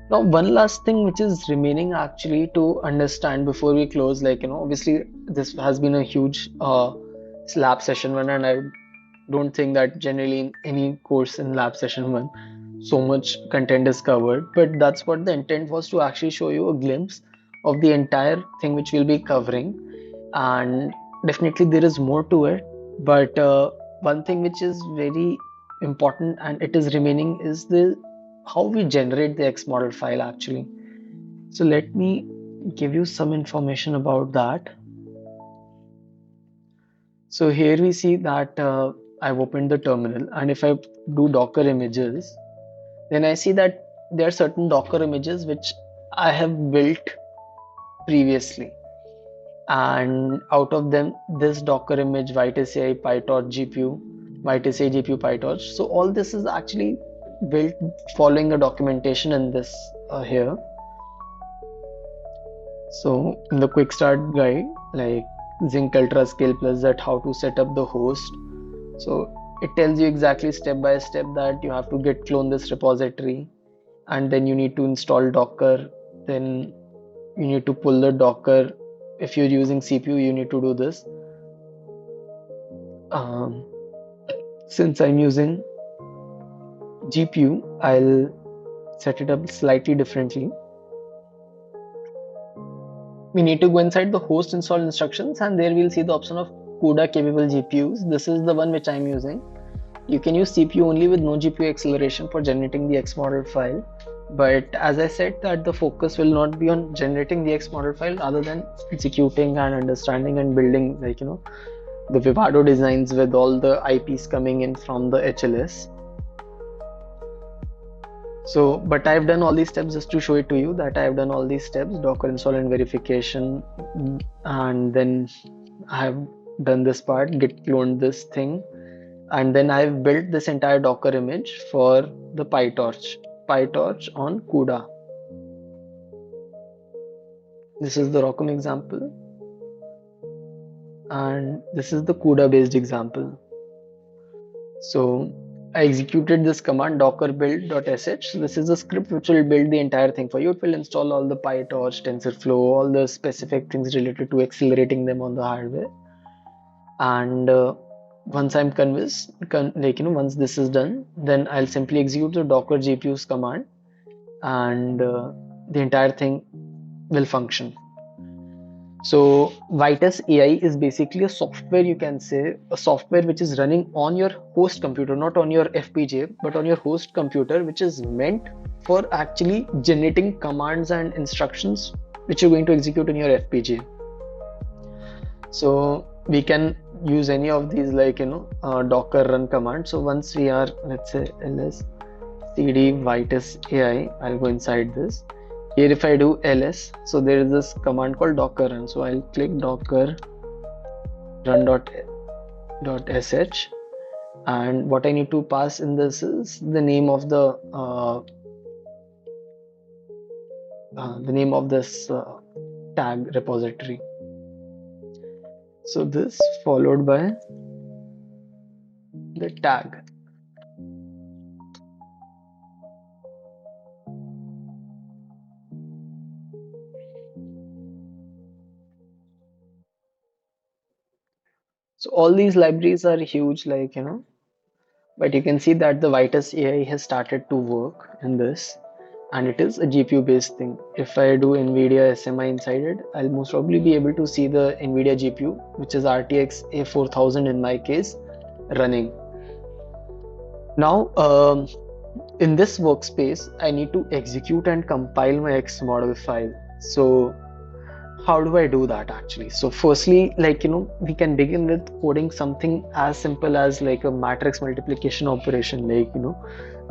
Now, one last thing which is remaining actually to understand before we close, obviously this has been a huge lab session one, and I don't think that generally in any course in lab session one so much content is covered, but that's what the intent was, to actually show you a glimpse of the entire thing which we'll be covering. And definitely there is more to it, but one thing which is very important and it is remaining is the how we generate the X model file actually. So let me give you some information about that. So here we see that I've opened the terminal, and if I do Docker images, then I see that there are certain Docker images which I have built previously, and out of them this Docker image Vitis AI PyTorch GPU, Vitis AI GPU PyTorch. So all this is actually built following a documentation in this here. So in the quick start guide, like Zynq UltraScale plus that, how to set up the host. So it tells you exactly step by step that you have to git clone this repository, and then you need to install Docker. Then you need to pull the Docker. If you're using CPU, you need to do this. Since I'm using GPU, I'll set it up slightly differently. We need to go inside the host install instructions, and there we'll see the option of CUDA capable GPUs. This is the one which I'm using. You can use CPU only with no GPU acceleration for generating the X model file. But as I said, that the focus will not be on generating the X model file, other than executing and understanding and building, the Vivado designs with all the IPs coming in from the HLS. So, but I've done all these steps just to show it to you that I've done all these steps: Docker install and verification, and then I've done this part, git cloned this thing, and then I've built this entire Docker image for the PyTorch on CUDA. This is the ROCm example, and this is the CUDA based example. So I executed this command docker build.sh. This is a script which will build the entire thing for you. It will install all the PyTorch, TensorFlow, all the specific things related to accelerating them on the hardware. And once I'm convinced, once this is done, then I'll simply execute the docker GPUs command, and the entire thing will function. So Vitis AI is basically a software, you can say, a software which is running on your host computer, not on your FPGA, but on your host computer, which is meant for actually generating commands and instructions which you're going to execute in your FPGA. So we can use any of these, docker run command. So once we are, let's say, ls cd Vitis AI, I'll go inside this. Here if I do ls, so there is this command called docker run. So I'll click docker run.sh, and what I need to pass in this is the name of the name of this tag repository. So this followed by the tag. So all these libraries are huge, but you can see that the Vitis AI has started to work in this, and it is a GPU based thing. If I do NVIDIA SMI inside it, I'll most probably be able to see the NVIDIA GPU, which is RTX A4000 in my case, running. Now, in this workspace, I need to execute and compile my X model file. So how do I do that actually? So firstly, we can begin with coding something as simple as like a matrix multiplication operation,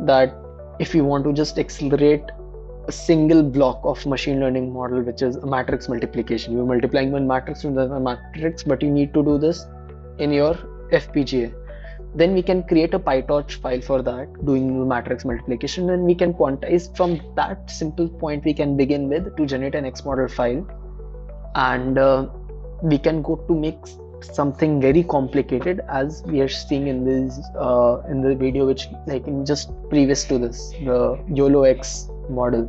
that if you want to just accelerate a single block of machine learning model, which is a matrix multiplication. You're multiplying one matrix with another matrix, but you need to do this in your FPGA. Then we can create a PyTorch file for that, doing the matrix multiplication, and we can quantize. From that simple point we can begin with to generate an X model file, and we can go to make something very complicated, as we are seeing in this in the video, which in just previous to this, the YOLO X model.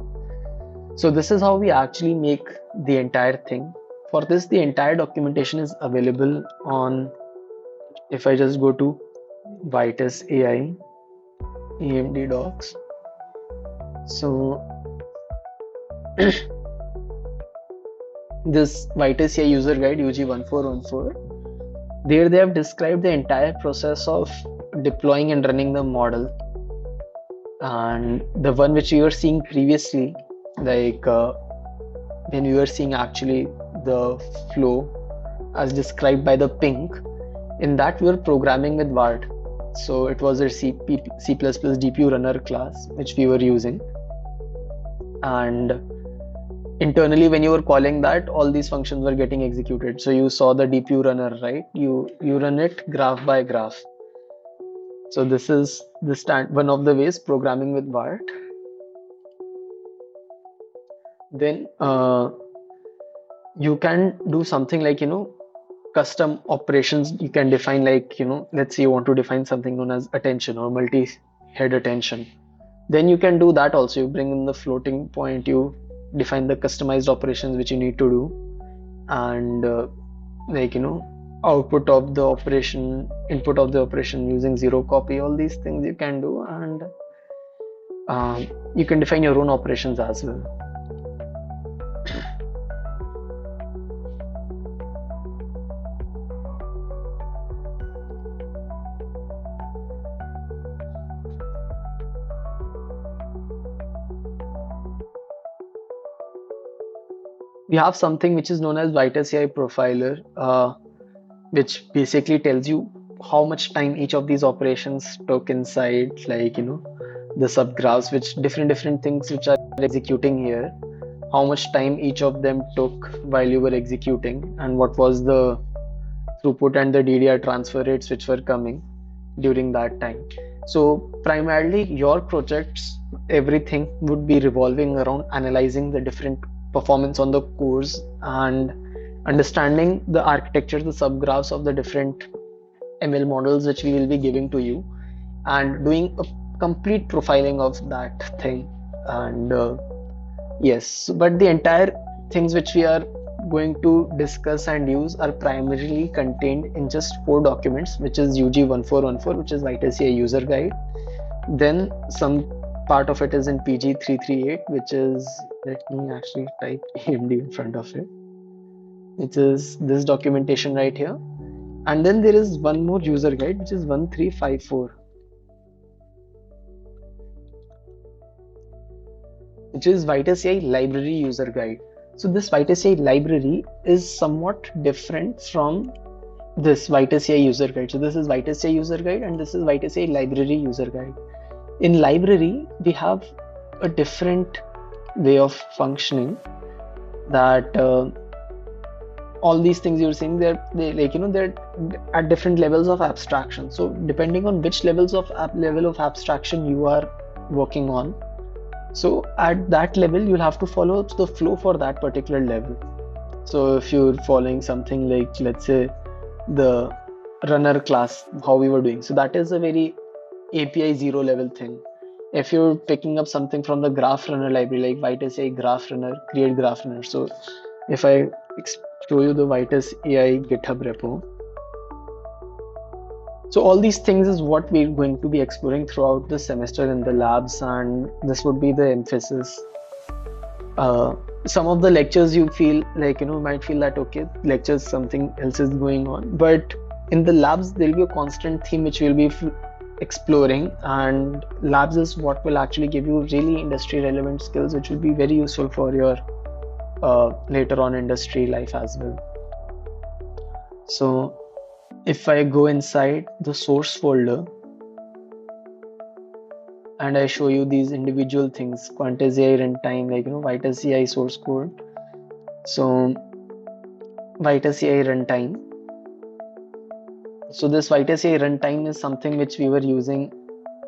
So this is how we actually make the entire thing. For this, the entire documentation is available on, if I just go to Vitis AI AMD docs. So this Vitis AI user guide UG1414, there they have described the entire process of deploying and running the model. And the one which we were seeing previously, like when we were seeing actually the flow as described by the PYNQ, in that we were programming with VART. So it was a C++ DPU runner class which we were using, and internally when you were calling that, all these functions were getting executed. So you saw the DPU runner, right? You run it graph by graph. So this is the one of the ways programming with VART. Then you can do something like, custom operations you can define, like, let's say you want to define something known as attention or multi-head attention. Then you can do that also. You bring in the floating point, you define the customized operations which you need to do, and like, output of the operation, input of the operation using zero copy, all these things you can do. And you can define your own operations as well. We have something which is known as Vitis AI profiler, which basically tells you how much time each of these operations took inside, like, the subgraphs, which different things which are executing here, how much time each of them took while you were executing, and what was the throughput and the DDR transfer rates which were coming during that time. So primarily your projects, everything would be revolving around analyzing the different performance on the cores and understanding the architecture, the subgraphs of the different ML models which we will be giving to you, and doing a complete profiling of that thing. And yes, but the entire things which we are going to discuss and use are primarily contained in just 4 documents, which is UG1414, which is Vitis AI user guide. Then some part of it is in PG338, which is, let me actually type AMD in front of it, which is this documentation right here. And then there is one more user guide, which is 1354, which is Vitis AI library user guide. So this Vitis AI library is somewhat different from this Vitis AI user guide. So this is Vitis AI user guide, and this is Vitis AI library user guide. In library, we have a different way of functioning, that all these things you're seeing, they're at different levels of abstraction. So depending on which level of abstraction you are working on, so at that level you'll have to follow the flow for that particular level. So if you're following something like, let's say, the runner class, how we were doing, so that is a very API 0 level thing. If you're picking up something from the graph runner library, like Vitis AI graph runner, create graph runner. So if I show you the Vitis AI GitHub repo, so all these things is what we're going to be exploring throughout the semester in the labs, and this would be the emphasis. Some of the lectures you feel like, might feel that, okay, lectures, something else is going on, but in the labs there'll be a constant theme which we'll be exploring, and labs is what will actually give you really industry relevant skills which will be very useful for your later on industry life as well. So if I go inside the source folder and I show you these individual things, Quantizing runtime, like, Vitis AI source code. So Vitis AI runtime. So this Vitis AI runtime is something which we were using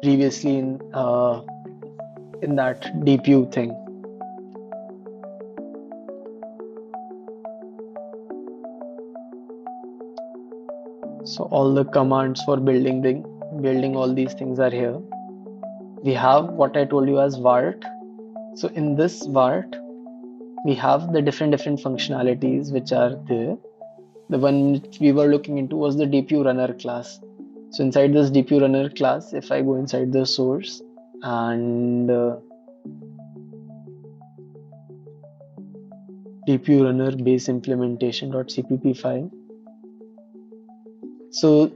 previously in that DPU thing. So all the commands for building all these things are here. We have what I told you as VART. So in this VART, we have the different functionalities which are there. The one which we were looking into was the DPU runner class. So inside this DPU runner class, if I go inside the source and DPU runner base implementation.cpp file, so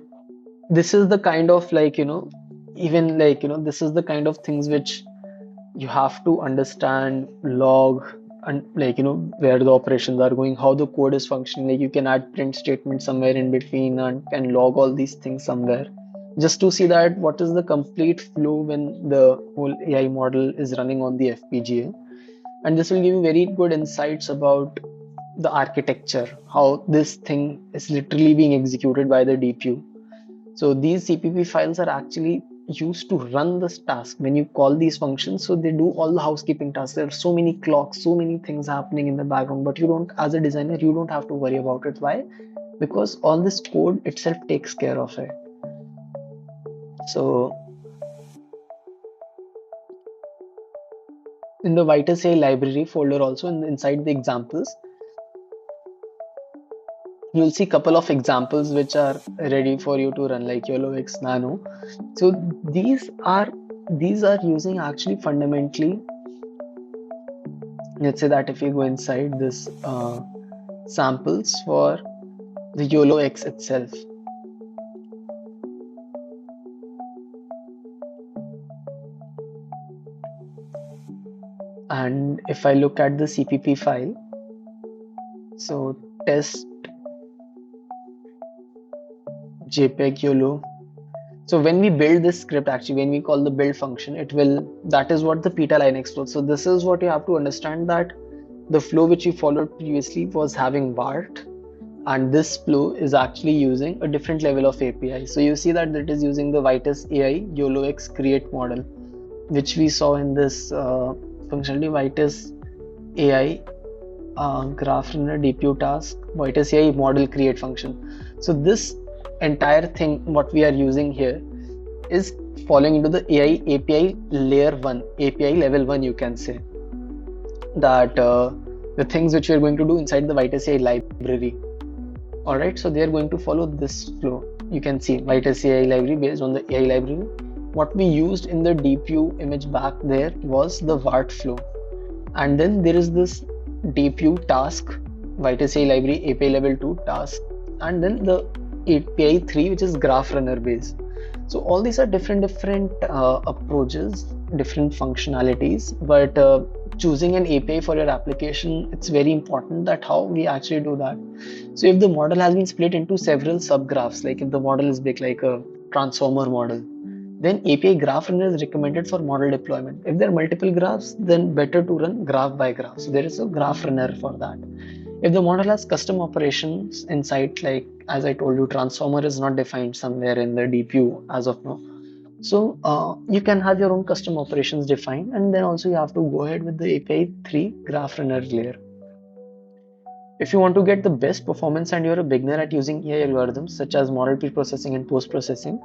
this is the kind of this is the kind of things which you have to understand, log, and where the operations are going, how the code is functioning. Like you can add print statement somewhere in between and can log all these things somewhere, just to see that what is the complete flow when the whole AI model is running on the FPGA. And this will give you very good insights about the architecture, how this thing is literally being executed by the DPU. So these CPP files are actually used to run this task when you call these functions. So they do all the housekeeping tasks. There are so many clocks, so many things happening in the background, but you don't, as a designer, you don't have to worry about it. Why? Because all this code itself takes care of it. So in the Vitis AI library folder, also inside the examples, you'll see a couple of examples which are ready for you to run, like YOLO X Nano. So these are using actually fundamentally, let's say that if you go inside this samples for the YOLO X itself, and if I look at the CPP file, so test JPEG YOLO. So when we build this script, actually when we call the build function, that is what the peta line explodes. So this is what you have to understand, that the flow which you followed previously was having VART, and this flow is actually using a different level of API. So you see that it is using the Vitis AI YOLO X create model, which we saw in this functionality, Vitis AI graph runner DPU task, Vitis AI model create function. So this entire thing, what we are using here, is falling into the AI API layer 1, API level 1, you can say. That the things which we are going to do inside the Vitis AI library. Alright, so they are going to follow this flow. You can see Vitis AI library based on the AI library. What we used in the DPU image back there was the VART flow. And then there is this DPU task, Vitis AI library API level 2 task, and then the API 3, which is graph runner based. So all these are different approaches, different functionalities, but choosing an API for your application, it's very important that how we actually do that. So if the model has been split into several subgraphs, like if the model is big like a transformer model, then API graph runner is recommended for model deployment. If there are multiple graphs, then better to run graph by graph. So there is a graph runner for that. If the model has custom operations inside, like as I told you, transformer is not defined somewhere in the DPU as of now. So you can have your own custom operations defined, and then also you have to go ahead with the API 3 graph runner layer. If you want to get the best performance and you're a beginner at using AI algorithms such as model pre-processing and post-processing,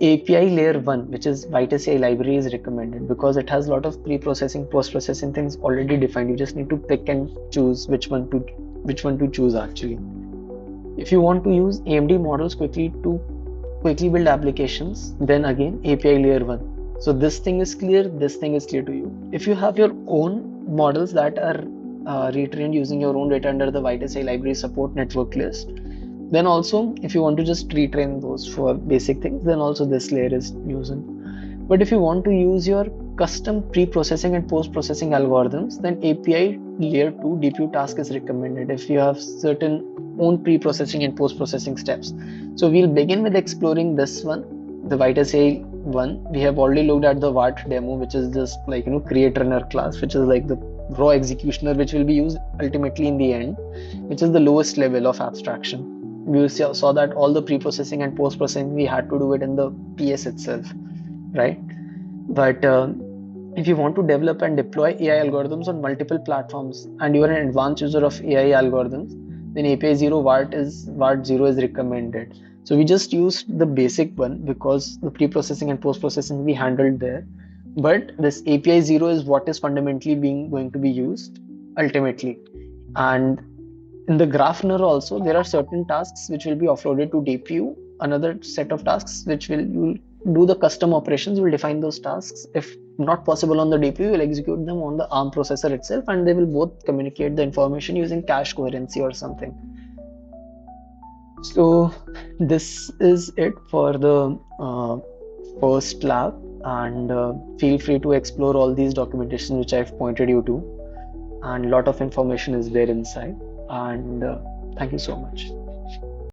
API layer 1, which is Vitis AI library, is recommended because it has a lot of pre-processing, post-processing things already defined. You just need to pick and choose which one to choose actually. If you want to use AMD models quickly build applications, then again API layer 1. So this thing is clear to you. If you have your own models that are retrained using your own data under the Vitis AI library support network list, then also if you want to just retrain those for basic things, then also this layer is using. But if you want to use your custom pre-processing and post-processing algorithms, then API layer 2 DPU task is recommended if you have certain own pre-processing and post-processing steps. So we'll begin with exploring this one, the Vitis AI 1. We have already looked at the VART demo, which is just like create runner class, which is like the raw executioner which will be used ultimately in the end, which is the lowest level of abstraction. We saw that all the pre-processing and post-processing we had to do it in the PS itself, right? But if you want to develop and deploy AI algorithms on multiple platforms and you are an advanced user of AI algorithms, then API 0 VART 0 is recommended. So we just used the basic one because the pre-processing and post-processing we handled there. But this API 0 is what is fundamentally going to be used. ultimately. And in the graph runner also, there are certain tasks which will be offloaded to DPU, another set of tasks which will you do the custom operations, will define those tasks. If not possible on the DPU, you'll execute them on the ARM processor itself, and they will both communicate the information using cache coherency or something. So this is it for the first lab, and feel free to explore all these documentation which I've pointed you to, and a lot of information is there inside. And thank you so much.